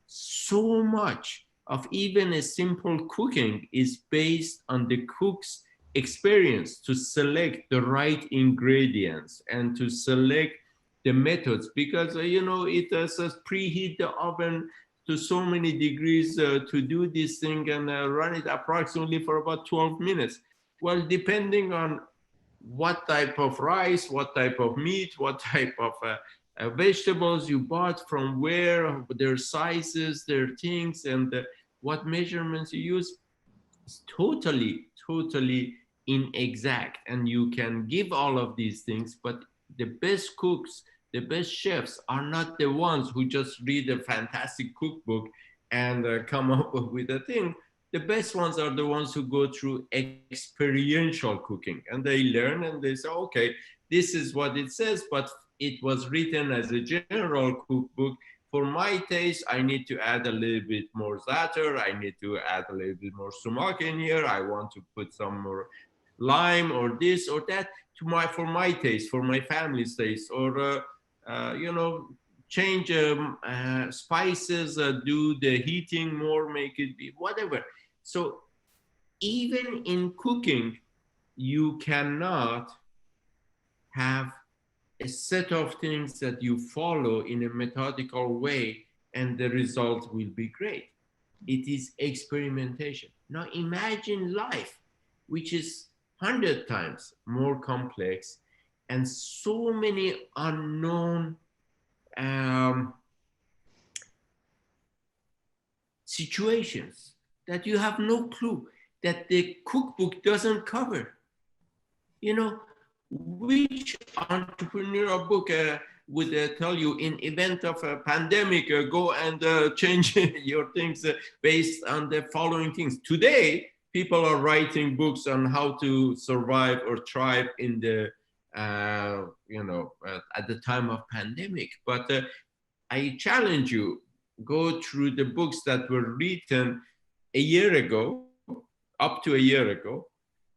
C: so much of even a simple cooking is based on the cook's experience to select the right ingredients and to select the methods, because you know, it says preheat the oven to so many degrees to do this thing and run it approximately for about 12 minutes. Well, depending on what type of rice, what type of meat, what type of vegetables you bought, from where, their sizes, their things, and what measurements you use, is totally inexact. And you can give all of these things, but the best cooks, the best chefs are not the ones who just read a fantastic cookbook and come up with a thing. The best ones are the ones who go through experiential cooking, and they learn and they say, okay, this is what it says, but it was written as a general cookbook. For my taste, I need to add a little bit more za'atar. I need to add a little bit more sumac in here. I want to put some more lime or this or that for my taste, for my family's taste, or you know, change spices, do the heating more, make it be whatever. So even in cooking, you cannot have a set of things that you follow in a methodical way and the result will be great. It is experimentation. Now imagine life, which is 100 times more complex and so many unknown situations that you have no clue, that the cookbook doesn't cover. You know, which entrepreneurial book would tell you in event of a pandemic, go and change your things based on the following things? Today, people are writing books on how to survive or thrive in the, you know, at the time of pandemic. But I challenge you, go through the books that were written a year ago, up to a year ago,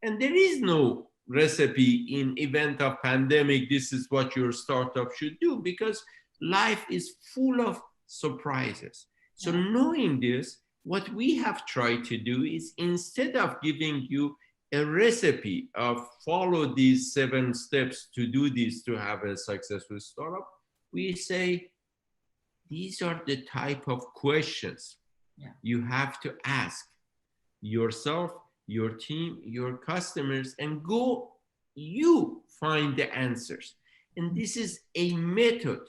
C: and there is no recipe in event of pandemic, this is what your startup should do, because life is full of surprises. So knowing this, what we have tried to do is, instead of giving you a recipe of follow these 7 steps to do this to have a successful startup, we say, these are the type of questions you have to ask yourself, your team, your customers, and go you find the answers. And this is a method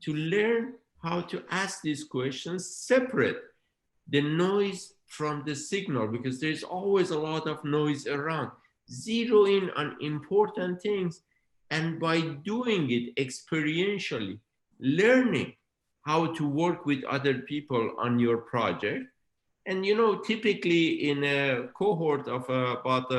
C: to learn how to ask these questions, separate the noise from the signal, because there's always a lot of noise around. Zero in on important things, and by doing it experientially, learning how to work with other people on your project, And you know, typically in a cohort of about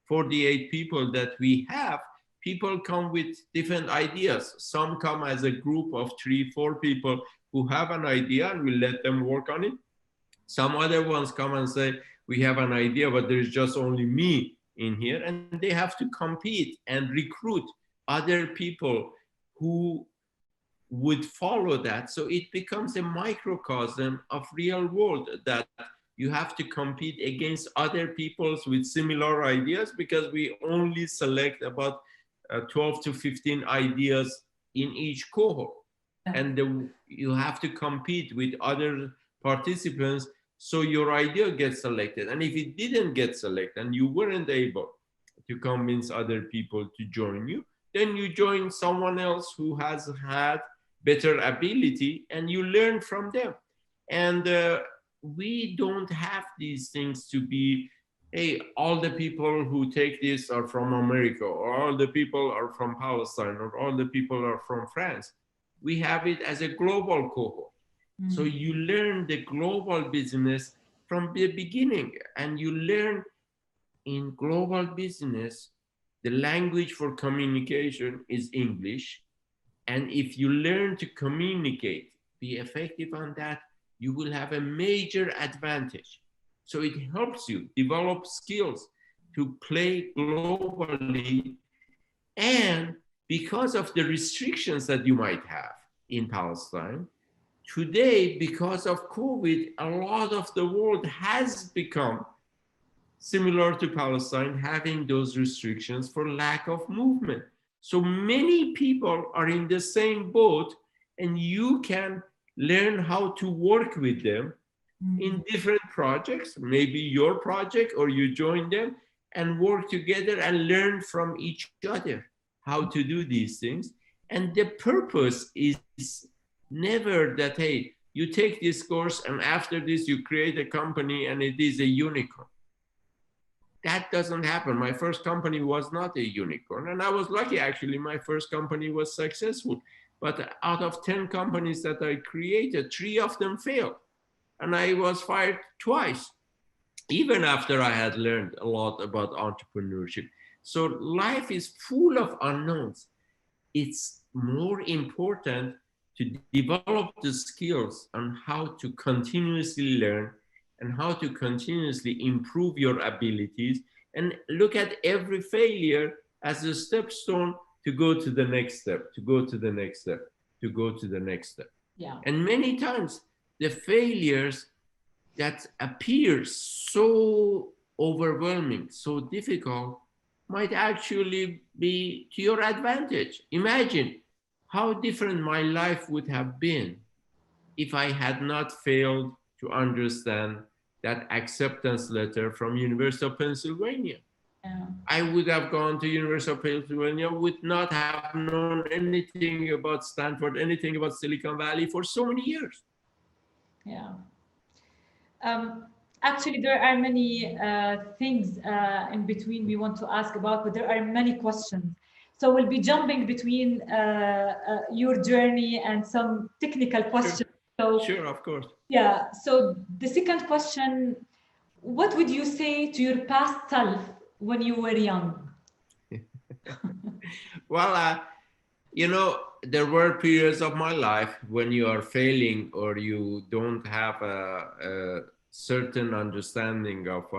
C: 48 people that we have, people come with different ideas. Some come as a group of 3-4 people who have an idea and we let them work on it. Some other ones come and say, we have an idea, but there's just only me in here. And they have to compete and recruit other people who would follow that. So it becomes a microcosm of real world, that you have to compete against other peoples with similar ideas, because we only select about 12 to 15 ideas in each cohort. And you have to compete with other participants so your idea gets selected. And if it didn't get selected and you weren't able to convince other people to join you, then you join someone else who has had better ability and you learn from them. And we don't have these things to be, hey, all the people who take this are from America, or all the people are from Palestine, or all the people are from France. We have it as a global cohort. So you learn the global business from the beginning, and you learn in global business, the language for communication is English. And if you learn to communicate, be effective on that, you will have a major advantage. So it helps you develop skills to play globally. And because of the restrictions that you might have in Palestine, today, because of COVID, a lot of the world has become similar to Palestine, having those restrictions for lack of movement. So many people are in the same boat, and you can learn how to work with them in different projects, maybe your project, or you join them and work together and learn from each other how to do these things. And the purpose is never that, hey, you take this course and after this you create a company and it is a unicorn. That doesn't happen. My first company was not a unicorn, and I was lucky, actually. My first company was successful, but out of 10 companies that I created, 3 of them failed, and I was fired twice, even after I had learned a lot about entrepreneurship. So life is full of unknowns. It's more important to develop the skills on how to continuously learn and how to continuously improve your abilities, and look at every failure as a stepstone to go to the next step, to go to the next step, to go to the next step.
A: Yeah.
C: And many times the failures that appear so overwhelming, so difficult, might actually be to your advantage. Imagine how different my life would have been if I had not failed to understand that acceptance letter from University of Pennsylvania.
A: Yeah.
C: I would have gone to University of Pennsylvania, would not have known anything about Stanford, anything about Silicon Valley for so many years.
A: Yeah. Actually, there are many things in between we want to ask about, but there are many questions. So we'll be jumping between your journey and some technical questions.
C: Sure.
A: So,
C: sure, of course.
A: Yeah. So the second question, what would you say to your past self when you were young?
C: Well, you know, there were periods of my life when you are failing or you don't have a certain understanding of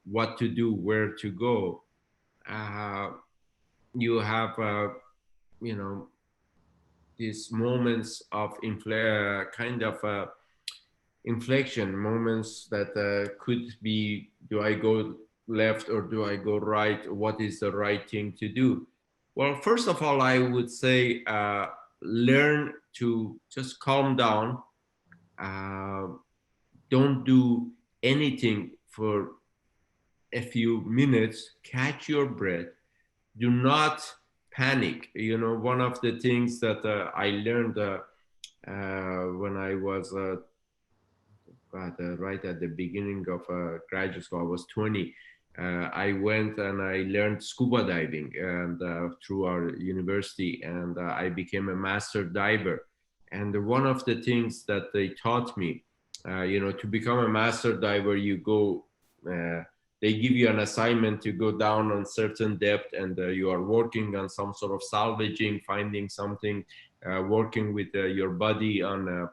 C: what to do, where to go. You have, you know, these moments of kind of inflection, moments that could be, do I go left or do I go right? What is the right thing to do? Well, first of all, I would say learn to just calm down. Don't do anything for a few minutes. Catch your breath. Do not panic. You know, one of the things that I learned when I was right at the beginning of graduate school, I was 20. I went and I learned scuba diving and through our university, and I became a master diver. And one of the things that they taught me To become a master diver, you go, they give you an assignment to go down on certain depth, and you are working on some sort of salvaging, finding something, working with your body on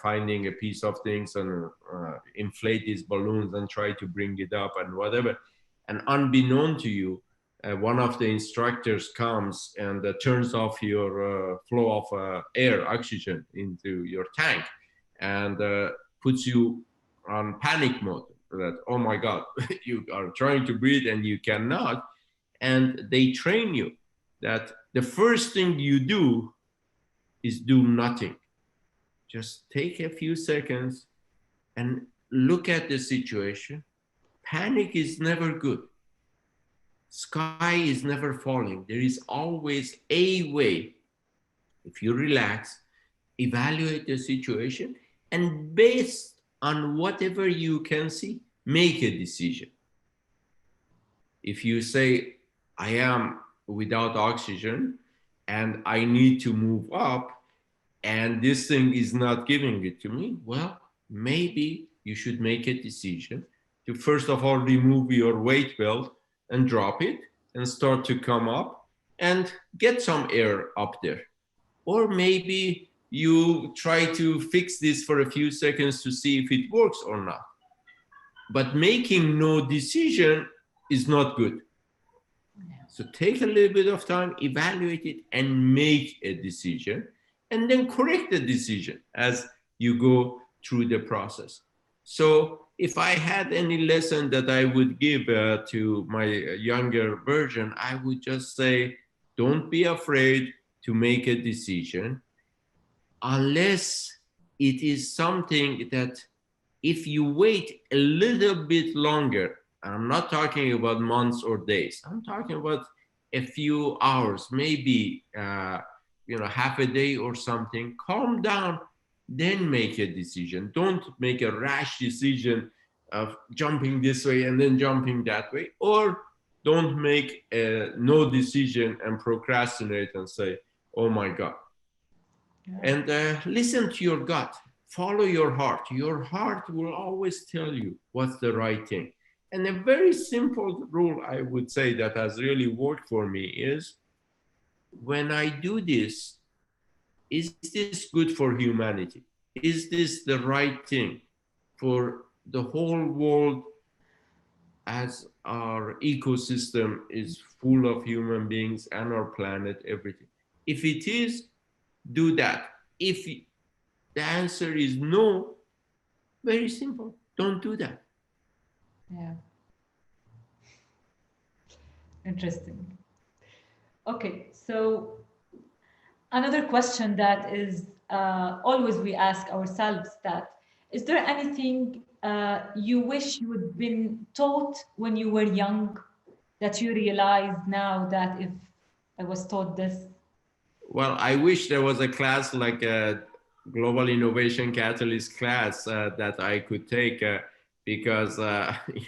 C: finding a piece of things, and inflate these balloons and try to bring it up and whatever. And unbeknown to you, one of the instructors comes and turns off your flow of air, oxygen into your tank, and puts you on panic mode, that, oh my God, you are trying to breathe and you cannot. And they train you that the first thing you do is do nothing. Just take a few seconds and look at the situation. Panic is never good. Sky is never falling. There is always a way. If you relax, evaluate the situation, and based on whatever you can see, make a decision. If you say, I am without oxygen and I need to move up, and this thing is not giving it to me, well, maybe you should make a decision to first of all remove your weight belt and drop it and start to come up and get some air up there. Or maybe you try to fix this for a few seconds to see if it works or not. But making no decision is not good. So take a little bit of time, evaluate it, and make a decision, and then correct the decision as you go through the process. So if I had any lesson that I would give to my younger version, I would just say, don't be afraid to make a decision, unless it is something that if you wait a little bit longer, and I'm not talking about months or days, I'm talking about a few hours, maybe half a day or something, calm down, then make a decision. Don't make a rash decision of jumping this way and then jumping that way, or don't make no decision and procrastinate and say, oh my God. Yeah. And listen to your gut, follow your heart. Your heart will always tell you what's the right thing. And a very simple rule I would say that has really worked for me is, when I do this, is this good for humanity? Is this the right thing for the whole world, as our ecosystem is full of human beings and our planet, everything? If it is, do that. If the answer is no, very simple, don't do that.
A: Yeah. Interesting. Okay, so another question that is always we ask ourselves, that is there anything you wish you had been taught when you were young that you realize now that if I was taught this?
C: Well, I wish there was a class like a Global Innovation Catalyst class that I could take because,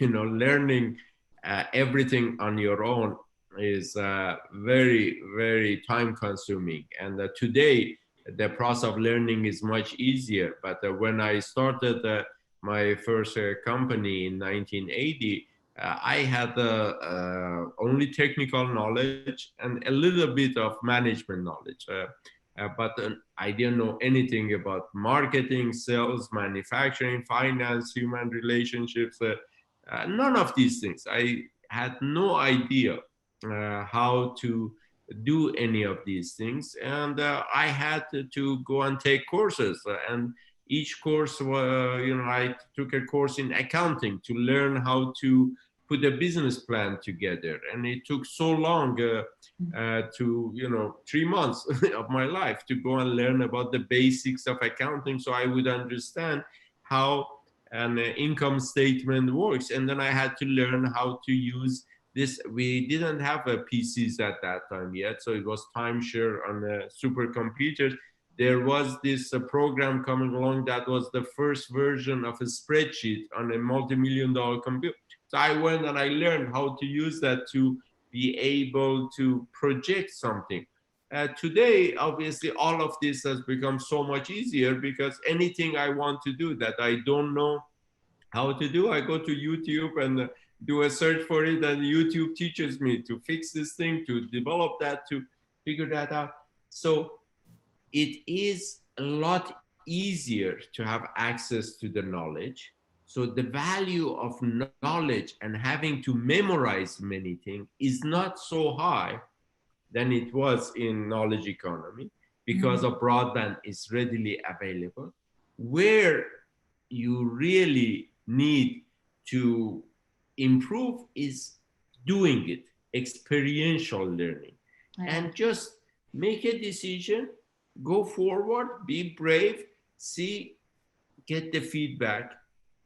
C: learning everything on your own is very, very time consuming. And today, the process of learning is much easier. But when I started my first company in 1980, I had only technical knowledge and a little bit of management knowledge. But I didn't know anything about marketing, sales, manufacturing, finance, human relationships, none of these things. I had no idea how to do any of these things. And I had to go and take courses. And each course, I took a course in accounting to learn how to put a business plan together. And it took so long to 3 months of my life to go and learn about the basics of accounting, so I would understand how an income statement works. And then I had to learn how to use this. We didn't have PCs at that time yet, so it was timeshare on supercomputers. There was this program coming along that was the first version of a spreadsheet on a multi-million-dollar computer. So I went and I learned how to use that to be able to project something. Today, obviously, all of this has become so much easier because anything I want to do that I don't know how to do, I go to YouTube and do a search for it, and YouTube teaches me to fix this thing, to develop that, to figure that out. So it is a lot easier to have access to the knowledge. So the value of knowledge and having to memorize many things is not so high than it was in knowledge economy, because of broadband is readily available. Where you really need to improve is doing it, experiential learning. And just make a decision, go forward, be brave, see, get the feedback,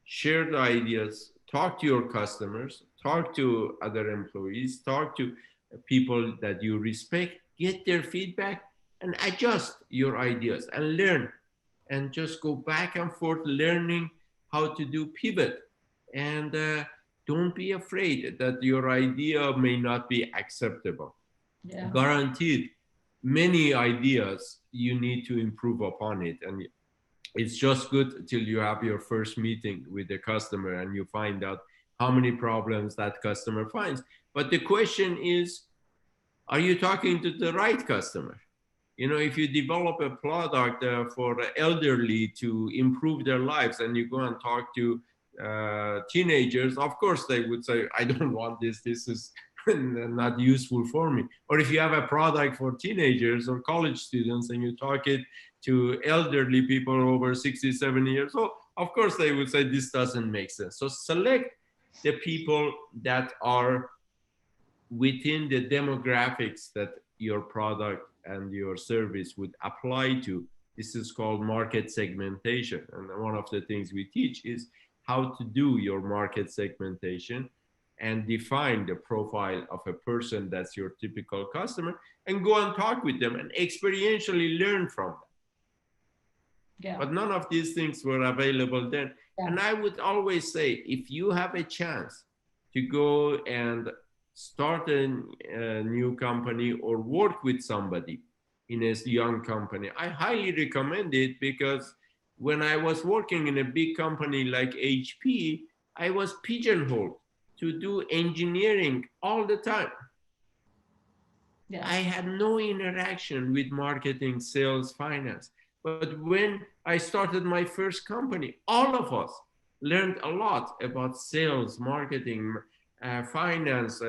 C: share the ideas, talk to your customers, talk to other employees, talk to people that you respect, get their feedback, and adjust your ideas and learn. And just go back and forth learning how to do pivot. And don't be afraid that your idea may not be acceptable. Yeah. Guaranteed, many ideas you need to improve upon it. And it's just good till you have your first meeting with the customer and you find out how many problems that customer finds. But the question is, are you talking to the right customer? You know, if you develop a product for elderly to improve their lives and you go and talk to teenagers, of course they would say, I don't want this, this is not useful for me. Or if you have a product for teenagers or college students and you talk it to elderly people over 60, 70 years old, of course they would say this doesn't make sense. So select the people that are within the demographics that your product and your service would apply to. This is called market segmentation. And one of the things we teach is how to do your market segmentation and define the profile of a person that's your typical customer and go and talk with them and experientially learn from them. Yeah. But none of these things were available then. Yeah. And I would always say, if you have a chance to go and start a new company or work with somebody in a young company, I highly recommend it, because when I was working in a big company like HP, I was pigeonholed to do engineering all the time. Yeah. I had no interaction with marketing, sales, finance. But when I started my first company, all of us learned a lot about sales, marketing, finance,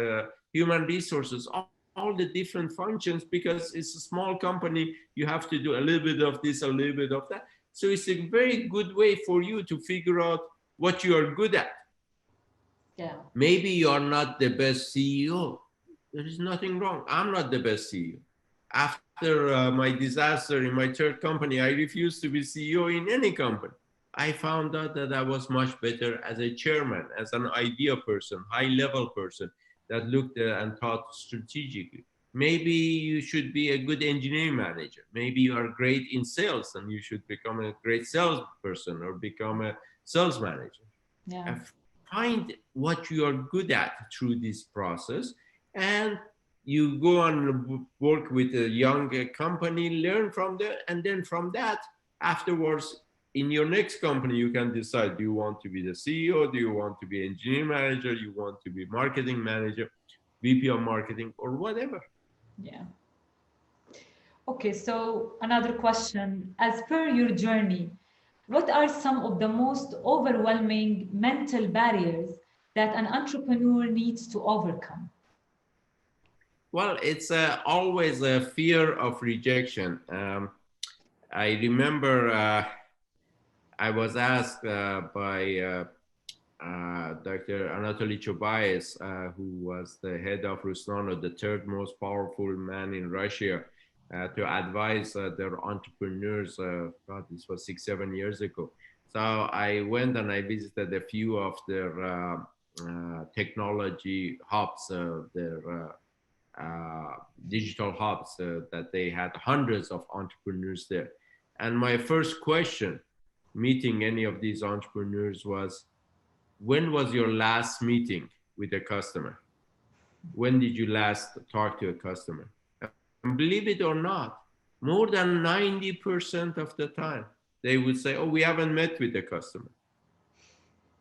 C: human resources, all the different functions, because it's a small company, you have to do a little bit of this, a little bit of that. So it's a very good way for you to figure out what you are good at. Yeah. Maybe you are not the best CEO. There is nothing wrong. I'm not the best CEO. After my disaster in my third company, I refused to be CEO in any company. I found out that I was much better as a chairman, as an idea person, high-level person that looked and thought strategically. Maybe you should be a good engineering manager. Maybe you are great in sales and you should become a great salesperson or become a sales manager. Yeah. Find what you are good at through this process, and you go on work with a young company, learn from them, and then from that, afterwards, in your next company, you can decide, do you want to be the CEO? Do you want to be engineering manager? You want to be marketing manager, VP of marketing, or whatever. Yeah.
A: Okay, so another question. As per your journey, what are some of the most overwhelming mental barriers that an entrepreneur needs to overcome?
C: Well, it's always a fear of rejection. I remember I was asked by Dr. Anatoly Chobayev, who was the head of Rusnano, the third most powerful man in Russia, to advise their entrepreneurs. God, this was 6-7 years ago. So I went and I visited a few of their technology hubs, their digital hubs that they had hundreds of entrepreneurs there. And my first question meeting any of these entrepreneurs was, when was your last meeting with a customer? When did you last talk to a customer? And believe it or not, more than 90% of the time, they would say, oh, we haven't met with the customer.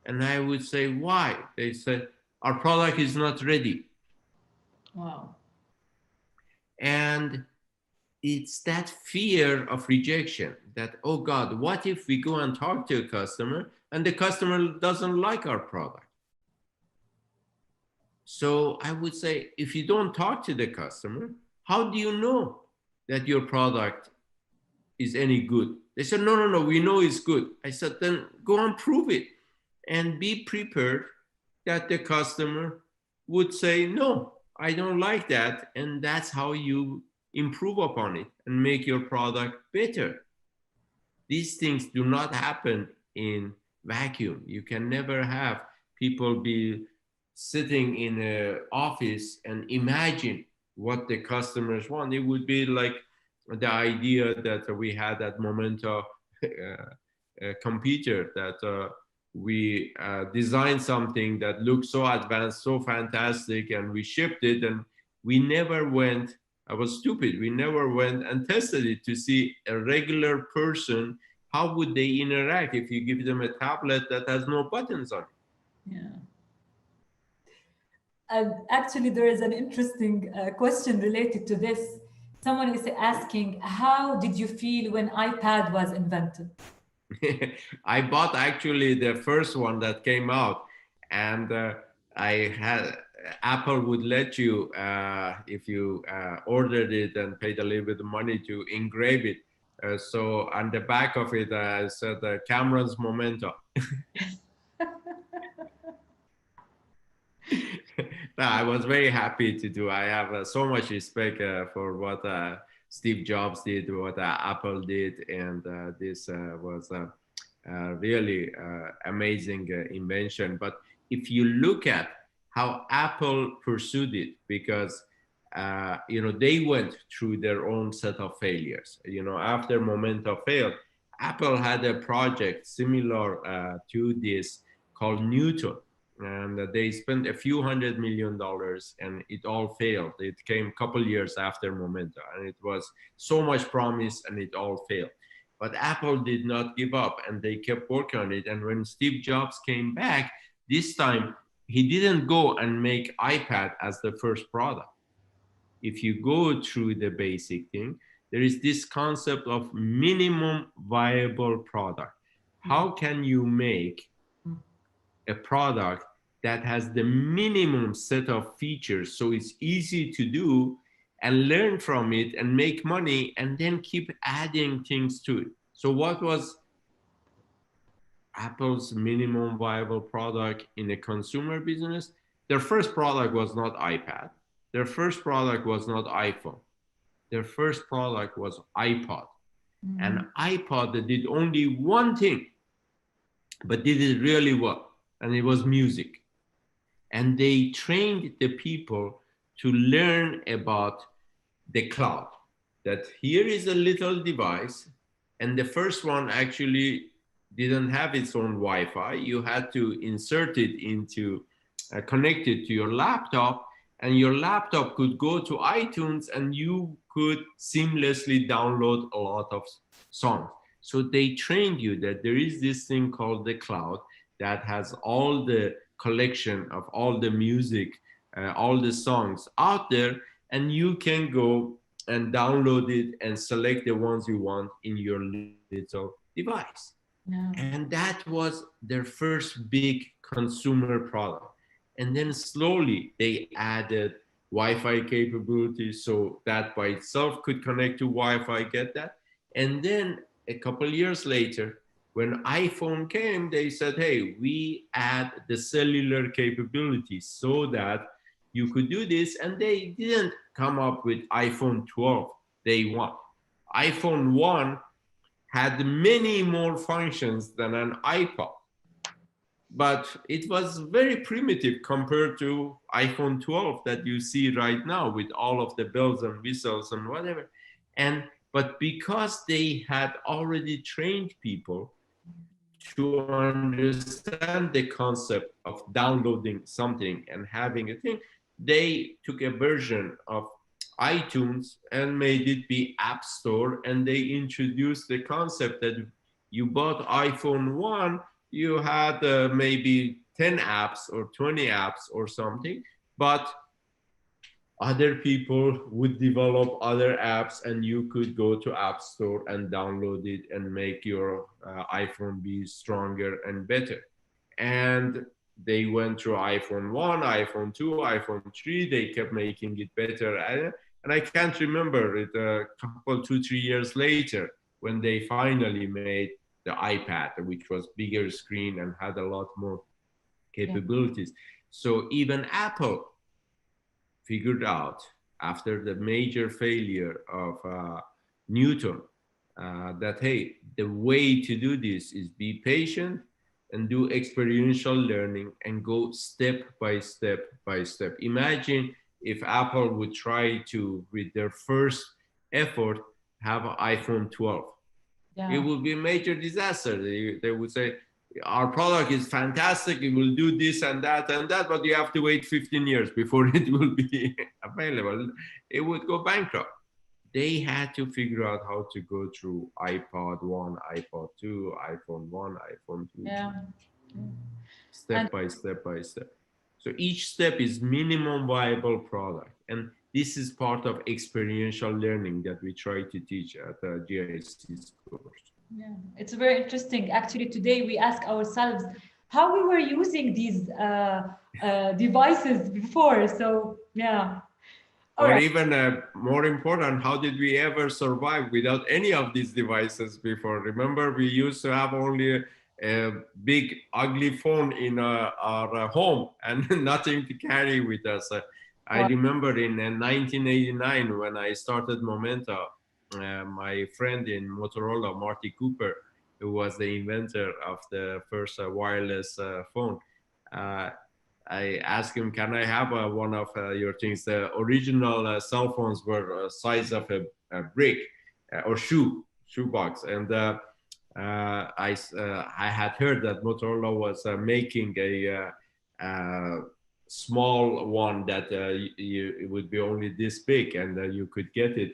C: And I would say, why? They said, our product is not ready.
A: Wow.
C: And it's that fear of rejection that, oh God, what if we go and talk to a customer and the customer doesn't like our product? So I would say, if you don't talk to the customer, how do you know that your product is any good? They said, no, we know it's good. I said, then go and prove it and be prepared that the customer would say, no, I don't like that. And that's how you improve upon it and make your product better. These things do not happen in vacuum. You can never have people be sitting in an office and imagine what the customers want. It would be like the idea that we had at Momento computer, that we designed something that looked so advanced, so fantastic, and we shipped it, and we never went, I was stupid, we never went and tested it to see a regular person, how would they interact if you give them a tablet that has no buttons on it?
A: Yeah. Actually, there is an interesting question related to this. Someone is asking, how did you feel when iPad was invented?
C: I bought actually the first one that came out, and I had, Apple would let you, if you ordered it and paid a little bit of money, to engrave it. So on the back of it, I said Kamran's Memento. No, I was very happy to do. I have so much respect for what Steve Jobs did, what Apple did, and this was a really amazing invention. But if you look at how Apple pursued it, because they went through their own set of failures. After Momento failed, Apple had a project similar to this called Newton. And they spent a few $100 million and it all failed. It came a couple years after Momento, and it was so much promise and it all failed. But Apple did not give up and they kept working on it. And when Steve Jobs came back, this time he didn't go and make iPad as the first product. If you go through the basic thing, there is this concept of minimum viable product. How can you make a product that has the minimum set of features so it's easy to do and learn from it and make money and then keep adding things to it? So what was Apple's minimum viable product in a consumer business? Their first product was not iPad. Their first product was not iPhone. Their first product was iPod. And iPod that did only one thing, but did it really well, and it was music. And they trained the people to learn about the cloud, that here is a little device, and the first one actually didn't have its own Wi-Fi. You had to insert it into, connect it to your laptop, and your laptop could go to iTunes and you could seamlessly download a lot of songs. So they trained you that there is this thing called the cloud that has all the collection of all the music, all the songs out there, and you can go and download it and select the ones you want in your little device. Yeah. And that was their first big consumer product. And then slowly they added Wi-Fi capabilities so that by itself could connect to Wi-Fi, get that. And then a couple years later, when iPhone came, they said, hey, we add the cellular capabilities so that you could do this. And they didn't come up with iPhone 12 day one. iPhone 1 had many more functions than an iPod, but it was very primitive compared to iPhone 12 that you see right now with all of the bells and whistles and whatever. But because they had already trained people to understand the concept of downloading something and having a thing, they took a version of iTunes and made it be App Store, and they introduced the concept that you bought iPhone 1, you had maybe 10 apps or 20 apps or something, but other people would develop other apps and you could go to App Store and download it and make your iPhone be stronger and better. And they went through iPhone 1, iPhone 2, iPhone 3, they kept making it better. And I can't remember it a couple, 2-3 years later when they finally made the iPad, which was bigger screen and had a lot more capabilities. Yeah. So even Apple figured out after the major failure of Newton that, hey, the way to do this is be patient and do experiential learning and go step by step by step. Imagine if Apple would try to, with their first effort, have an iPhone 12. Yeah. It would be a major disaster. They would say, our product is fantastic, it will do this and that, but you have to wait 15 years before it will be available. It would go bankrupt. They had to figure out how to go through iPod 1, iPod 2, iPhone 1, iPhone 2. Yeah. Step by step by step. So each step is minimum viable product. And this is part of experiential learning that we try to teach at the GIC's course.
A: Yeah, it's very interesting. Actually, today we ask ourselves how we were using these devices before. So, yeah.
C: Or even more important, how did we ever survive without any of these devices before? Remember, we used to have only a big, ugly phone in our home and nothing to carry with us. I remember in 1989 when I started Momenta, my friend in Motorola, Marty Cooper, who was the inventor of the first wireless phone, I asked him, can I have one of your things? The original cell phones were size of a brick or shoebox. And I had heard that Motorola was making a small one that it would be only this big and you could get it.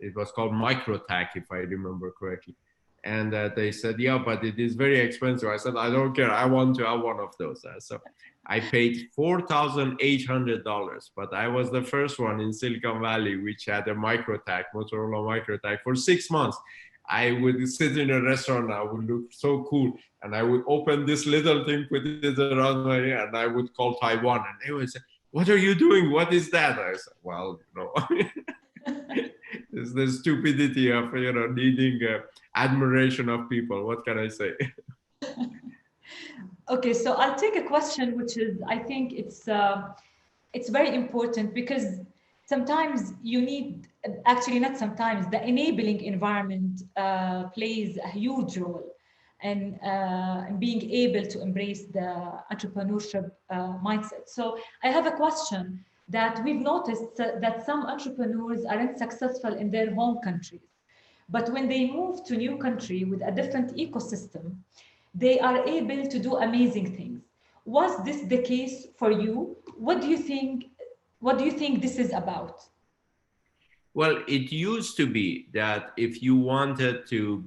C: It was called MicroTac, if I remember correctly. And they said, yeah, but it is very expensive. I said, I don't care. I want to have one of those. So I paid $4,800, but I was the first one in Silicon Valley which had a MicroTac, Motorola MicroTac, for 6 months. I would sit in a restaurant, I would look so cool, and I would open this little thing, put it around my ear, and I would call Taiwan, and they would say, what are you doing? What is that? I said, well, it's the stupidity of, needing admiration of people. What can I say?
A: Okay, so I'll take a question, which is, I think it's very important because sometimes you need, actually not sometimes, the enabling environment plays a huge role in being able to embrace the entrepreneurship mindset. So I have a question that we've noticed that some entrepreneurs aren't successful in their home countries, but when they move to a new country with a different ecosystem, they are able to do amazing things. Was this the case for you? What do you think this is about?
C: Well, it used to be that if you wanted to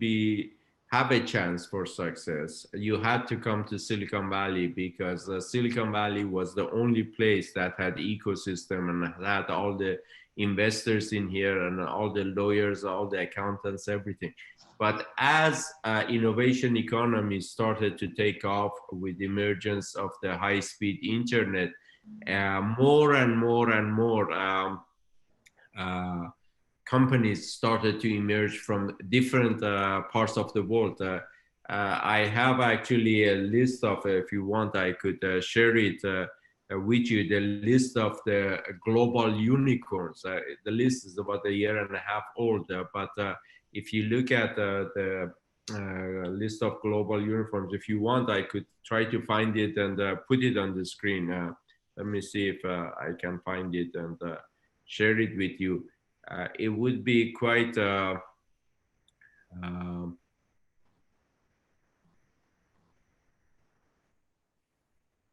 C: have a chance for success, you had to come to Silicon Valley because Silicon Valley was the only place that had ecosystem and had all the investors in here and all the lawyers, all the accountants, everything. But as innovation economy started to take off with the emergence of the high-speed internet, more and more and more companies started to emerge from different parts of the world. I have actually a list of, if you want, I could share it with you, the list of the global unicorns. The list is about 1.5 years old, but if you look at the list of global unicorns, if you want, I could try to find it and put it on the screen. Let me see if I can find it and share it with you. It would be quite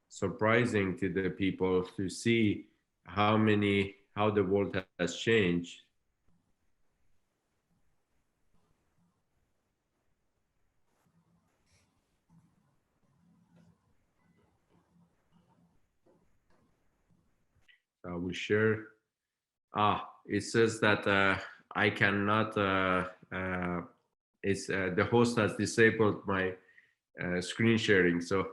C: surprising to the people to see how many how the world has changed. I will share. It says that I cannot, the host has disabled my screen sharing. So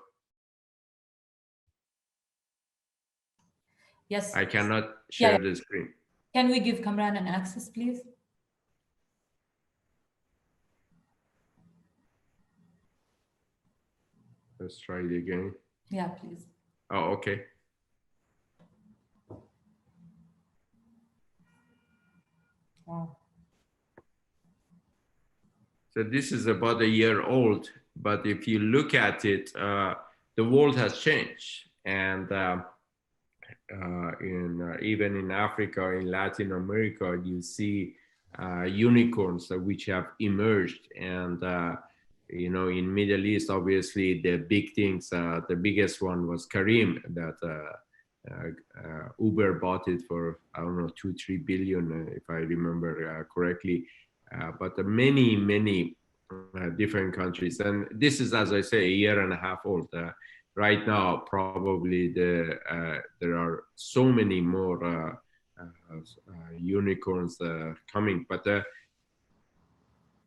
A: yes,
C: I cannot share the screen.
A: Can we give Kamran an access, please?
C: Let's try it again.
A: Yeah, please.
C: Oh, okay.
A: Wow.
C: So this is about a year old, but if you look at it, the world has changed. And even in Africa, in Latin America, you see unicorns which have emerged. And you know, in Middle East, obviously the big things, the biggest one was Karim, that Uber bought it for, I don't know, 2-3 billion, if I remember correctly. But many different countries. And this is, as I say, a year and a half old. Right now, probably there are so many more unicorns coming. But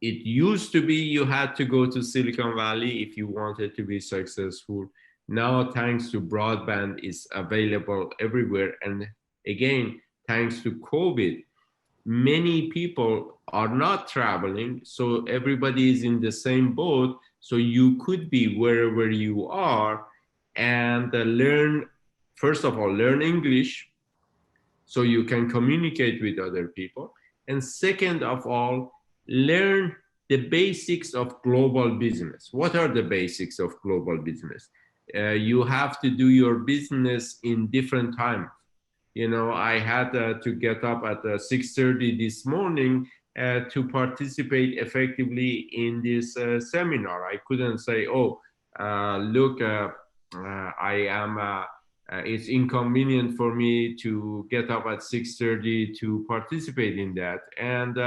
C: it used to be you had to go to Silicon Valley if you wanted to be successful. Now, thanks to broadband, is available everywhere. And again, thanks to COVID, many people are not traveling, so everybody is in the same boat. So you could be wherever you are and learn, first of all, learn English so you can communicate with other people. And second of all, learn the basics of global business. What are the basics of global business? You have to do your business in different times. You know, I had to get up at 6:30 this morning to participate effectively in this seminar. I couldn't say, oh, look, I am, it's inconvenient for me to get up at 6:30 to participate in that. And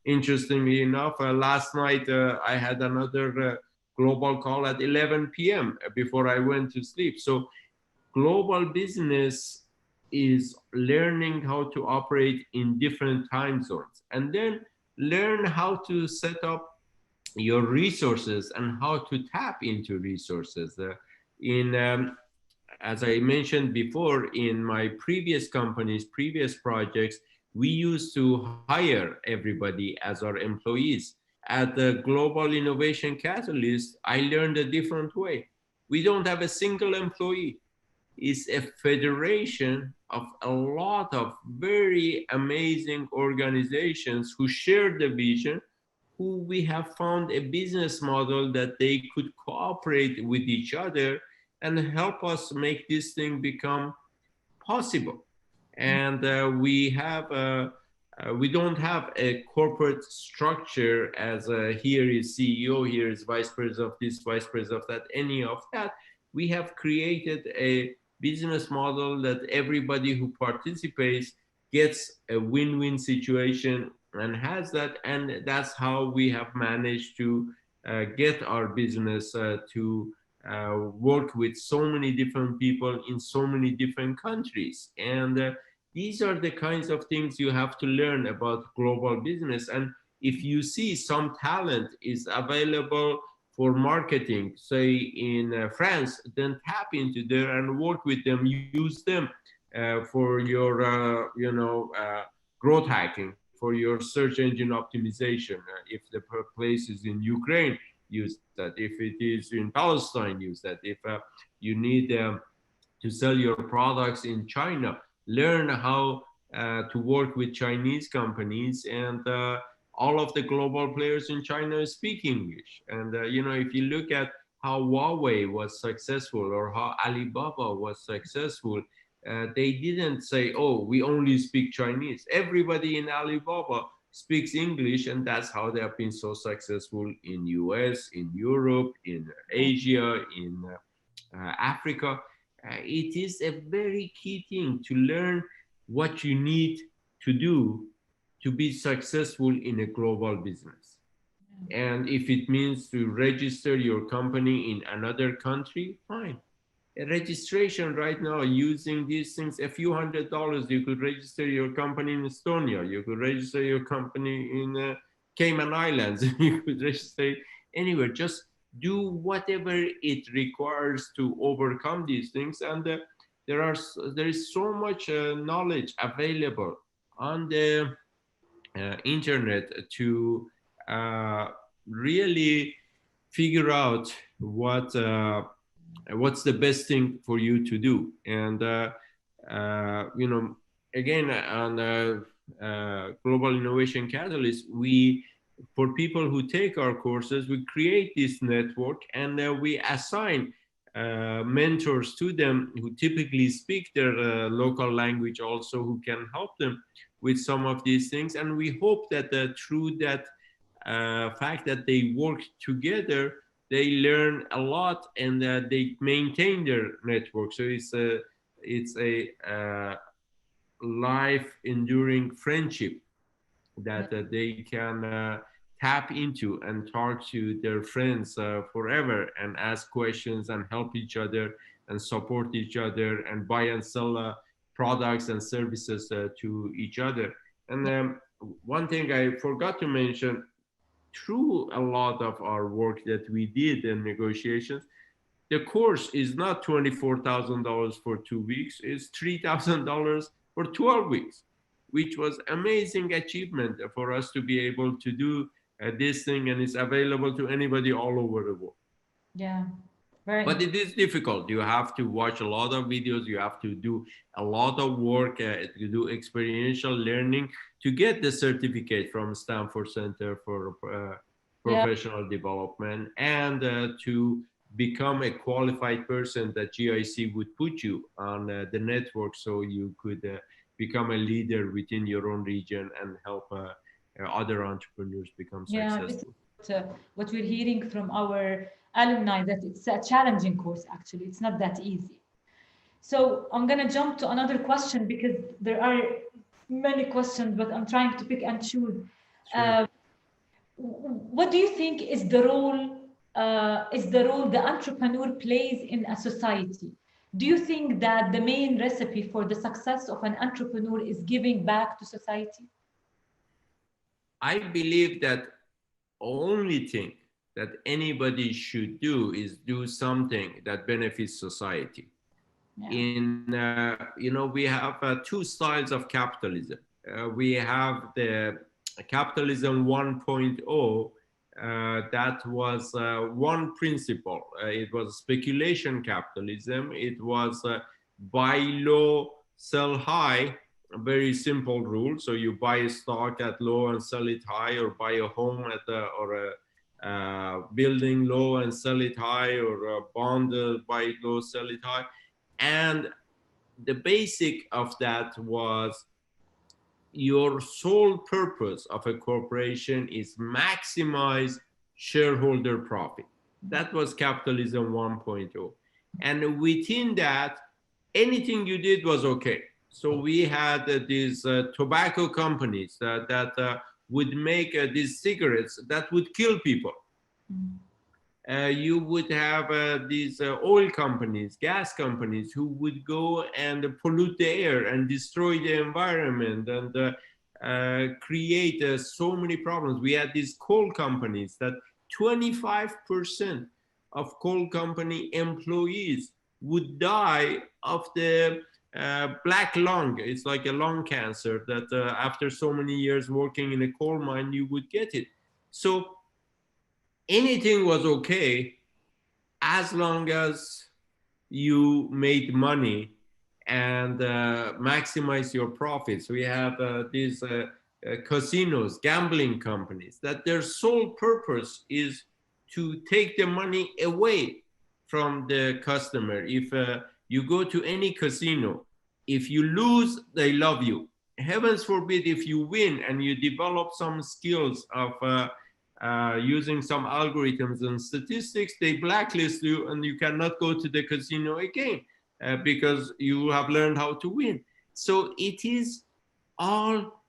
C: interestingly enough, last night I had another global call at 11 p.m. before I went to sleep. So global business is learning how to operate in different time zones, and then learn how to set up your resources and how to tap into resources. As I mentioned before, in my previous companies, previous projects, we used to hire everybody as our employees. At the Global Innovation Catalyst, I learned a different way. We don't have a single employee. It's a federation of a lot of very amazing organizations who share the vision, who we have found a business model that they could cooperate with each other and help us make this thing become possible. And we don't have a corporate structure as here is CEO, here is vice president of this, vice president of that, any of that. We have created a business model that everybody who participates gets a win-win situation and has that. And that's how we have managed to get our business to work with so many different people in so many different countries. And these are the kinds of things you have to learn about global business. And if you see some talent is available for marketing, say in France, then tap into there and work with them, use them for your, growth hacking, for your search engine optimization. If the place is in Ukraine, use that. If it is in Palestine, use that. If you need to sell your products in China, learn how to work with Chinese companies, and all of the global players in China speak English. And if you look at how Huawei was successful or how Alibaba was successful, they didn't say, oh, we only speak Chinese. Everybody in Alibaba speaks English, and that's how they have been so successful in US, in Europe, in Asia, in Africa. It is a very key thing to learn what you need to do to be successful in a global business. And if it means to register your company in another country, fine. A registration right now using these things, a few $100s, you could register your company in Estonia, you could register your company in Cayman Islands, you could register anywhere. Just do whatever it requires to overcome these things. And there is so much knowledge available on the internet to really figure out what's the best thing for you to do. And you know, again, on Global Innovation Catalyst, for people who take our courses, we create this network, and we assign mentors to them who typically speak their local language also, who can help them with some of these things. And we hope that through that fact that they work together, they learn a lot, and they maintain their network. So it's a life enduring friendship that they can tap into and talk to their friends forever, and ask questions and help each other and support each other and buy and sell products and services to each other. And one thing I forgot to mention, through a lot of our work that we did in negotiations, the course is not $24,000 for 2 weeks, it's $3,000 for 12 weeks, which was amazing achievement for us to be able to do this thing, and it's available to anybody all over the world.
A: Yeah, very.
C: But it is difficult. You have to watch a lot of videos. You have to do a lot of work to do experiential learning to get the certificate from Stanford Center for Professional Development, and to become a qualified person that GIC would put you on the network, so you could become a leader within your own region and help other entrepreneurs become successful.
A: Yeah, what we're hearing from our alumni, that it's a challenging course. Actually, it's not that easy. So I'm going to jump to another question, because there are many questions, but I'm trying to pick and choose.
C: Sure.
A: What do you think is the role the entrepreneur plays in a society? Do you think that the main recipe for the success of an entrepreneur is giving back to society?
C: I believe that only thing that anybody should do is do something that benefits society. Yeah. You know, we have two styles of capitalism. We have the capitalism 1.0. That was one principle. It was speculation capitalism. It was buy low, sell high. A very simple rule. So you buy a stock at low and sell it high, or buy a home at or a building low and sell it high, or a bond, buy it low, sell it high. And the basic of that was your sole purpose of a corporation is maximize shareholder profit. That was capitalism 1.0. And within that, anything you did was okay. So we had these tobacco companies that would make these cigarettes that would kill people. You would have these oil companies, gas companies, who would go and pollute the air and destroy the environment and create so many problems. We had these coal companies that 25% of coal company employees would die of the black lung. It's like a lung cancer that after so many years working in a coal mine, you would get it. So anything was okay as long as you made money and maximize your profits. We have these casinos, gambling companies, that their sole purpose is to take the money away from the customer. If you go to any casino, if you lose, they love you. Heavens forbid if you win and you develop some skills of using some algorithms and statistics, they blacklist you and you cannot go to the casino again because you have learned how to win. So it is all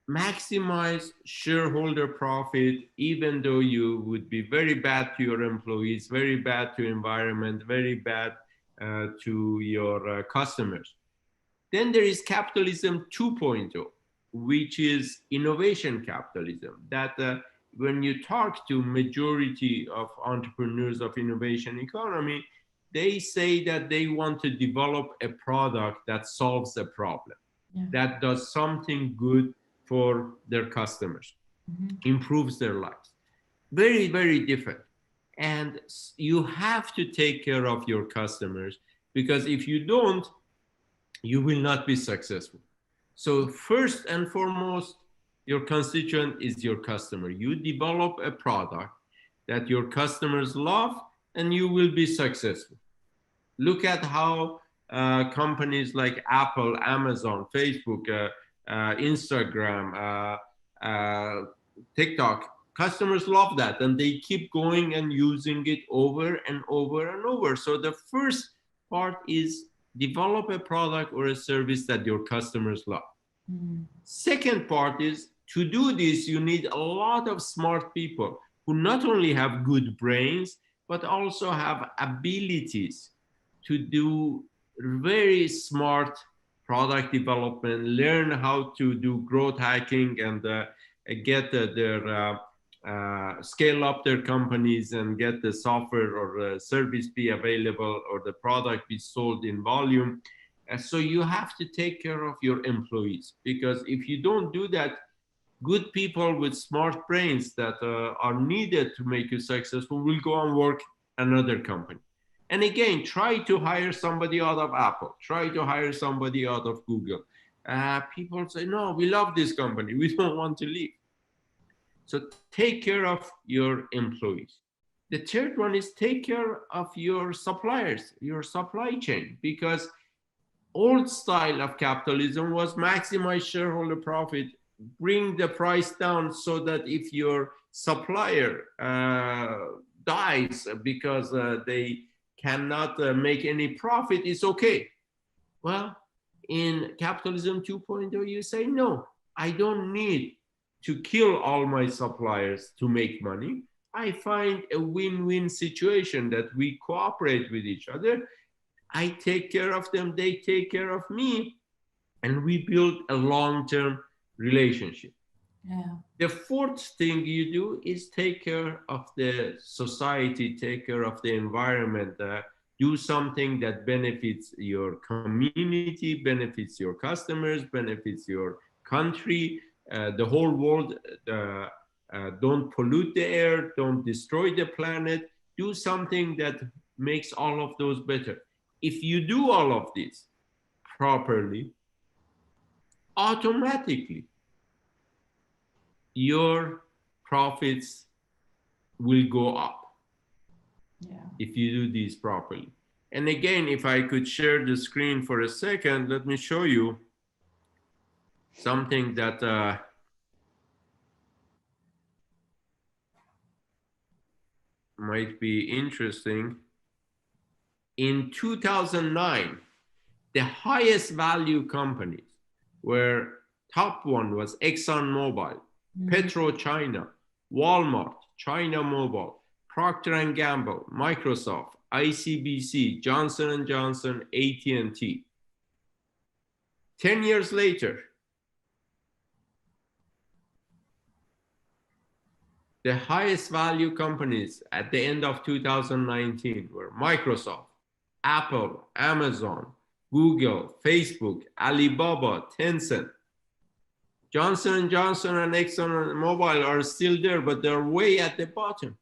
C: maximize shareholder profit, even though you would be very bad to your employees, very bad to environment, very bad to your customers. Then there is capitalism 2.0, which is innovation capitalism. That when you talk to majority of entrepreneurs of innovation economy, they say that they want to develop a product that solves a problem, that does something good for their customers, improves their lives. Very, very different. And you have to take care of your customers, because if you don't, you will not be successful. So first and foremost, your constituent is your customer. You develop a product that your customers love, and you will be successful. Look at how companies like Apple, Amazon, Facebook, Instagram, TikTok, customers love that, and they keep going and using it over and over and over. So the first part is develop a product or a service that your customers love. Second part is, to do this, you need a lot of smart people who not only have good brains, but also have abilities to do very smart product development, learn how to do growth hacking, and get their scale up their companies and get the software or the service be available or the product be sold in volume. So you have to take care of your employees, because if you don't do that, good people with smart brains that are needed to make you successful will go and work another company. And again, try to hire somebody out of Apple, try to hire somebody out of Google. People say, no, we love this company, we don't want to leave. So take care of your employees. The third one is take care of your suppliers, your supply chain, because old style of capitalism was maximize shareholder profit, bring the price down so that if your supplier dies because they cannot make any profit, it's okay. Well, in capitalism 2.0, you say, no, I don't need to kill all my suppliers to make money. I find a win-win situation that we cooperate with each other. I take care of them, they take care of me, and we build a long-term relationship. The fourth thing you do is take care of the society, take care of the environment, do something that benefits your community, benefits your customers, benefits your country, the whole world. Don't pollute the air, don't destroy the planet, do something that makes all of those better. If you do all of this properly, automatically your profits will go up. If you do these properly. And again, if I could share the screen for a second, let me show you something that might be interesting. In 2009, the highest value companies were, top one was ExxonMobil, PetroChina, Walmart, China Mobile, Procter & Gamble, Microsoft, ICBC, Johnson & Johnson, AT&T. 10 years later, the highest value companies at the end of 2019 were Microsoft, Apple, Amazon, Google, Facebook, Alibaba, Tencent. Johnson & Johnson and ExxonMobil are still there, but they're way at the bottom.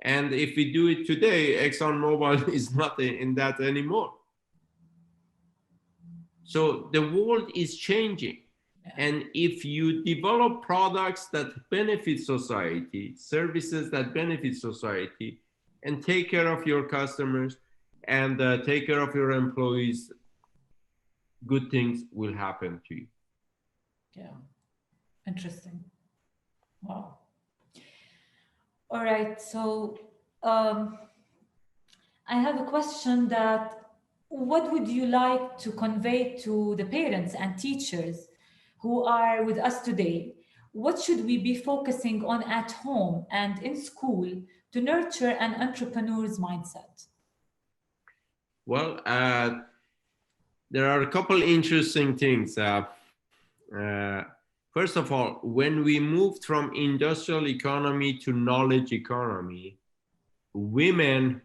C: And if we do it today, ExxonMobil is not in that anymore. So the world is changing. And if you develop products that benefit society, services that benefit society, and take care of your customers and take care of your employees, good things will happen to you.
A: Yeah, interesting. Wow. All right, so I have a question that what would you like to convey to the parents and teachers who are with us today? What should we be focusing on at home and in school to nurture an entrepreneur's mindset?
C: Well, there are a couple interesting things. First of all, when we moved from industrial economy to knowledge economy, women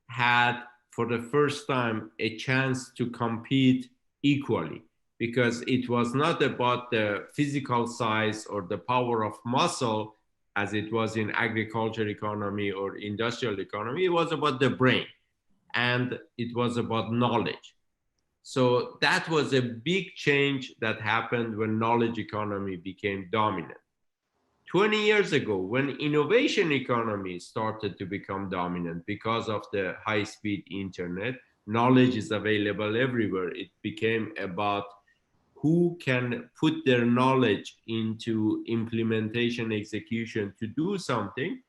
C: had, for the first time, a chance to compete equally, because it was not about the physical size or the power of muscle as it was in agriculture economy or industrial economy. It was about the brain, and it was about knowledge. So that was a big change that happened when knowledge economy became dominant. 20 years ago, when innovation economy started to become dominant because of the high-speed internet, knowledge is available everywhere. It became about who can put their knowledge into implementation, execution to do something.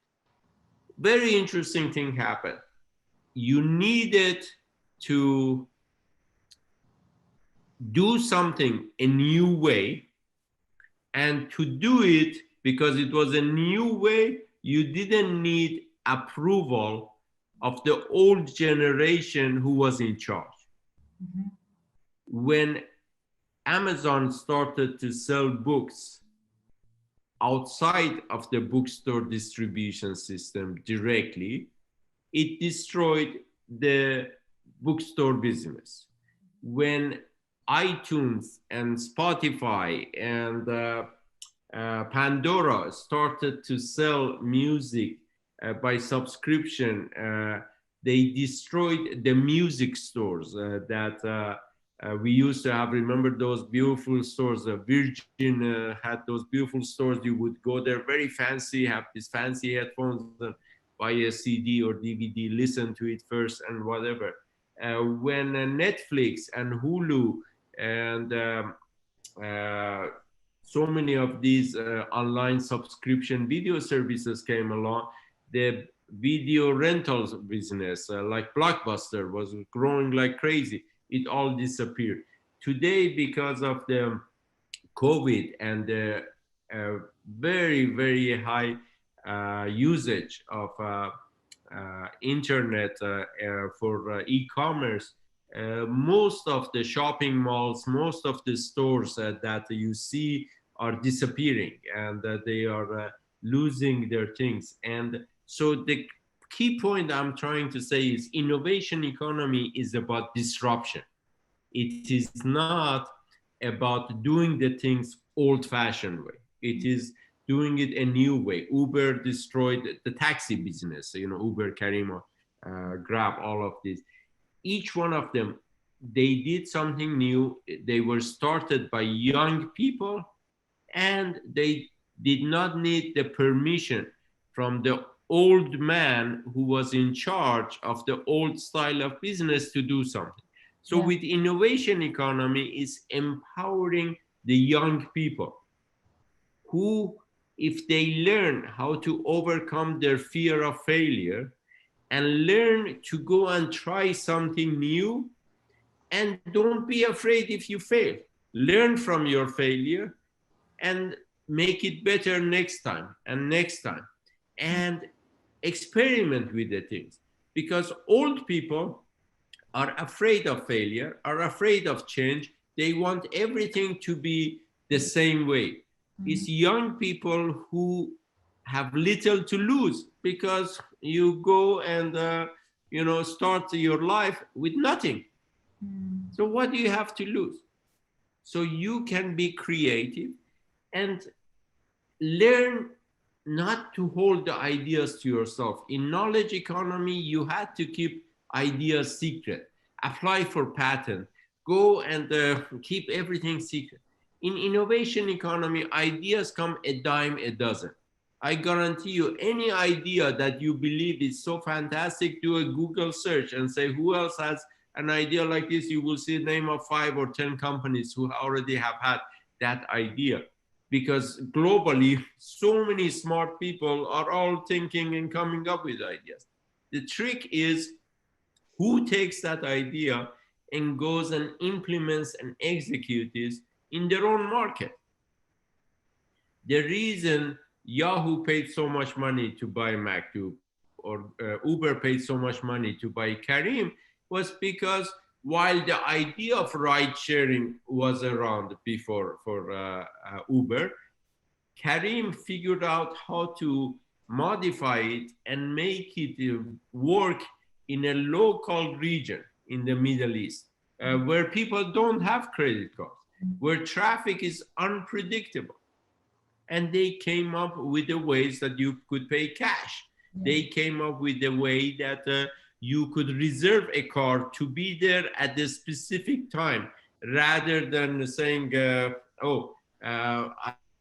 C: Very interesting thing happened. You needed to do something a new way, and to do it, because it was a new way, you didn't need approval of the old generation who was in charge.
A: Mm-hmm.
C: When Amazon started to sell books outside of the bookstore distribution system directly, it destroyed the bookstore business. When iTunes and Spotify and Pandora started to sell music by subscription, they destroyed the music stores that we used to have. Remember those beautiful stores? Virgin had those beautiful stores. You would go there, very fancy, have these fancy headphones, and buy a CD or DVD, listen to it first and whatever. When Netflix and Hulu and so many of these online subscription video services came along, the video rentals business like Blockbuster was growing like crazy. It all disappeared. Today, because of the COVID and the very, very high usage of internet for e-commerce, most of the shopping malls, most of the stores that you see are disappearing, and they are losing their things. And so the key point I'm trying to say is innovation economy is about disruption. It is not about doing the things old-fashioned way. It is doing it a new way. Uber destroyed the taxi business, Uber, Karima, Grab, all of this. Each one of them, they did something new. They were started by young people, and they did not need the permission from the old man who was in charge of the old style of business to do something. So with innovation economy is empowering the young people who, if they learn how to overcome their fear of failure and learn to go and try something new, and don't be afraid if you fail. Learn from your failure and make it better next time and next time. And experiment with the things, because old people are afraid of failure, are afraid of change. They want everything to be the same way. Mm-hmm. It's young people who have little to lose, because you go and start your life with nothing. Mm-hmm. So what do you have to lose? So you can be creative and learn not to hold the ideas to yourself. In knowledge economy, you had to keep ideas secret, apply for patent, go and keep everything secret. In innovation economy, ideas come a dime a dozen. I guarantee you, any idea that you believe is so fantastic, do a Google search and say, who else has an idea like this? You will see the name of 5 or 10 companies who already have had that idea. Because globally, so many smart people are all thinking and coming up with ideas. The trick is who takes that idea and goes and implements and executes this in their own market. The reason Yahoo paid so much money to buy MacTube, or Uber paid so much money to buy Karim, was because while the idea of ride sharing was around before for Uber, Karim figured out how to modify it and make it work in a local region in the Middle East, where people don't have credit cards, where traffic is unpredictable. And they came up with the ways that you could pay cash. They came up with the way that you could reserve a car to be there at the specific time, rather than saying,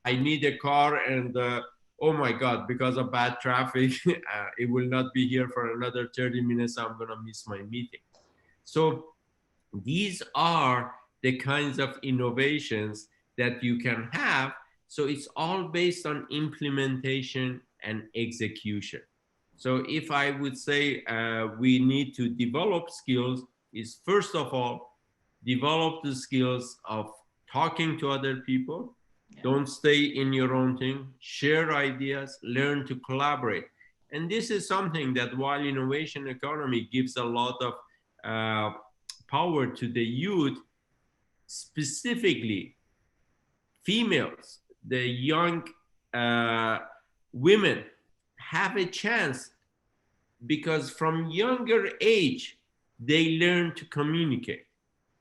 C: I need a car and oh my God, because of bad traffic, it will not be here for another 30 minutes. I'm gonna miss my meeting. So these are the kinds of innovations that you can have. So it's all based on implementation and execution. So if I would say we need to develop skills, is first of all, develop the skills of talking to other people. Don't stay in your own thing, share ideas, learn to collaborate. And this is something that while innovation economy gives a lot of power to the youth, specifically females, the young women have a chance, because from younger age, they learn to communicate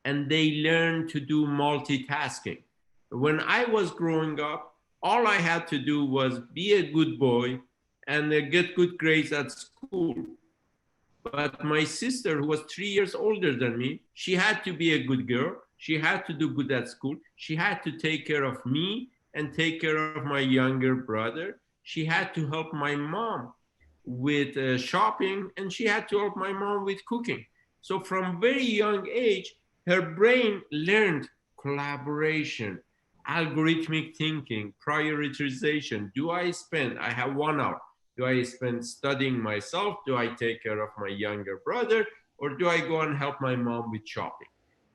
C: and they learn to do multitasking. When I was growing up, all I had to do was be a good boy and get good grades at school. But my sister, who was 3 years older than me, she had to be a good girl. She had to do good at school. She had to take care of me and take care of my younger brother. She had to help my mom with shopping, and she had to help my mom with cooking. So from very young age, her brain learned collaboration, algorithmic thinking, prioritization. I have 1 hour. Do I spend studying myself? Do I take care of my younger brother? Or do I go and help my mom with shopping?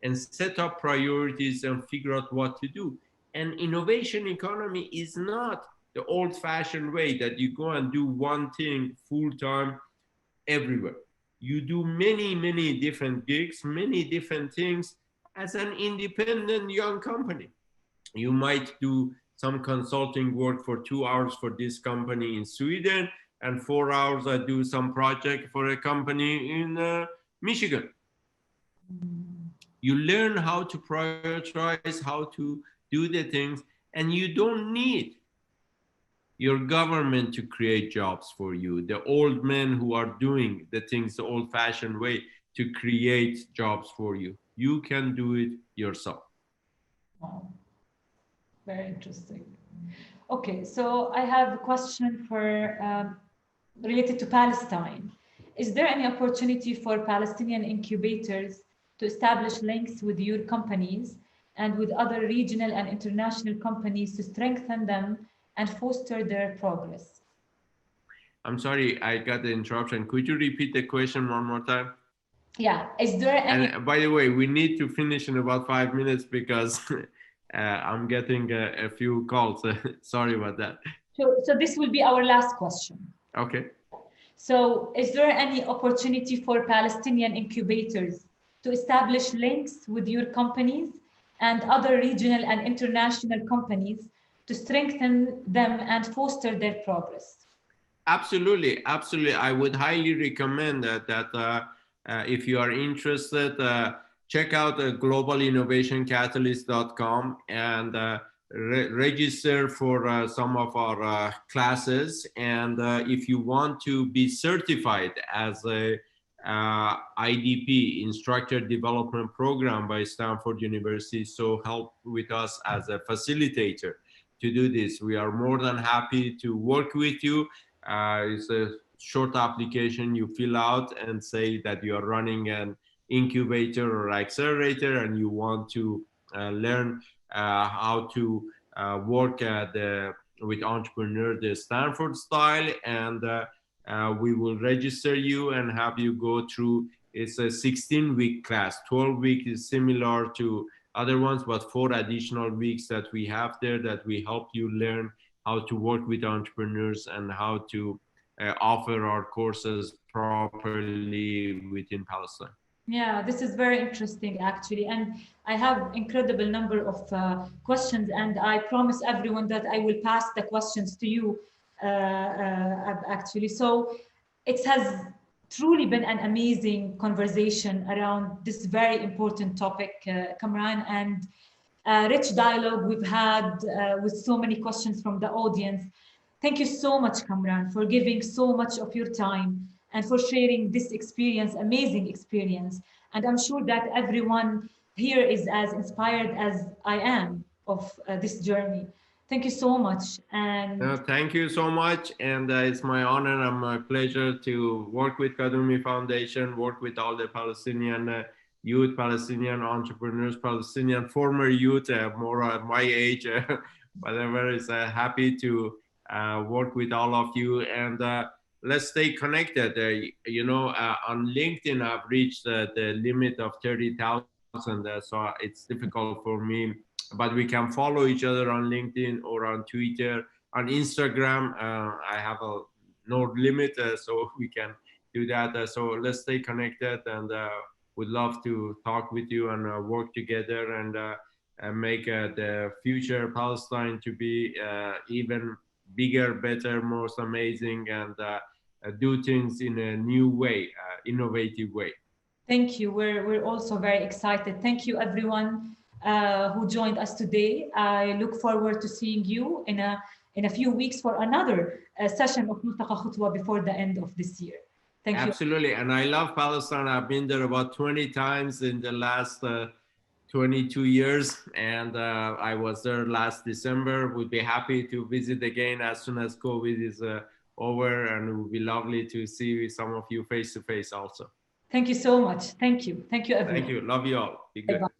C: And set up priorities and figure out what to do. And innovation economy is not the old-fashioned way that you go and do one thing full-time everywhere. You do many, many different gigs, many different things as an independent young company. You might do some consulting work for 2 hours for this company in Sweden, and 4 hours I do some project for a company in Michigan. You learn how to prioritize, how to do the things, and you don't need your government to create jobs for you, the old men who are doing the things the old-fashioned way to create jobs for you. You can do it yourself.
A: Wow. Very interesting. Okay, so I have a question for related to Palestine. Is there any opportunity for Palestinian incubators to establish links with your companies and with other regional and international companies to strengthen them and foster their progress?
C: I'm sorry, I got the interruption. Could you repeat the question one more time?
A: Yeah, is there any...
C: And by the way, we need to finish in about 5 minutes because I'm getting a few calls. Sorry about that.
A: So this will be our last question.
C: Okay.
A: So is there any opportunity for Palestinian incubators to establish links with your companies and other regional and international companies to strengthen them and foster their progress?
C: Absolutely, absolutely. I would highly recommend that if you are interested, check out globalinnovationcatalyst.com and register for some of our classes. And if you want to be certified as a IDP, Instructor Development Program by Stanford University, so help with us as a facilitator to do this. We are more than happy to work with you. It's a short application you fill out and say that you are running an incubator or accelerator and you want to learn how to work with entrepreneurs the Stanford style, and we will register you and have you go through it's a 16-week class. 12 weeks is similar to other ones, but 4 additional weeks that we have there that we help you learn how to work with entrepreneurs and how to offer our courses properly within Palestine.
A: Yeah, this is very interesting actually, and I have incredible number of questions, and I promise everyone that I will pass the questions to you actually. So it has truly been an amazing conversation around this very important topic, Kamran, and rich dialogue we've had with so many questions from the audience. Thank you so much, Kamran, for giving so much of your time and for sharing this experience, amazing experience. And I'm sure that everyone here is as inspired as I am of this journey. Thank you so much. And
C: thank you so much. And it's my honor and my pleasure to work with Qaddumi Foundation, work with all the Palestinian youth, Palestinian entrepreneurs, Palestinian former youth, more my age, whatever, is happy to work with all of you. And let's stay connected. You know, on LinkedIn, I've reached the limit of 30,000, so it's difficult for me. But we can follow each other on LinkedIn or on Twitter. On Instagram, I have no limit, so we can do that. So let's stay connected, and would love to talk with you and work together and make the future Palestine to be even bigger, better, most amazing, and do things in a new way, innovative way.
A: Thank you. We're also very excited. Thank you, everyone who joined us today. I look forward to seeing you in a few weeks for another session of ملتقى خطوة before the end of this year. Thank you.
C: Absolutely. And I love Palestine. I've been there about 20 times in the last 22 years. And I was there last December. We'd be happy to visit again as soon as COVID is over. And it would be lovely to see some of you face to face also.
A: Thank you so much. Thank you. Thank you, everyone.
C: Thank you. Love you all. Be good.
A: Bye-bye.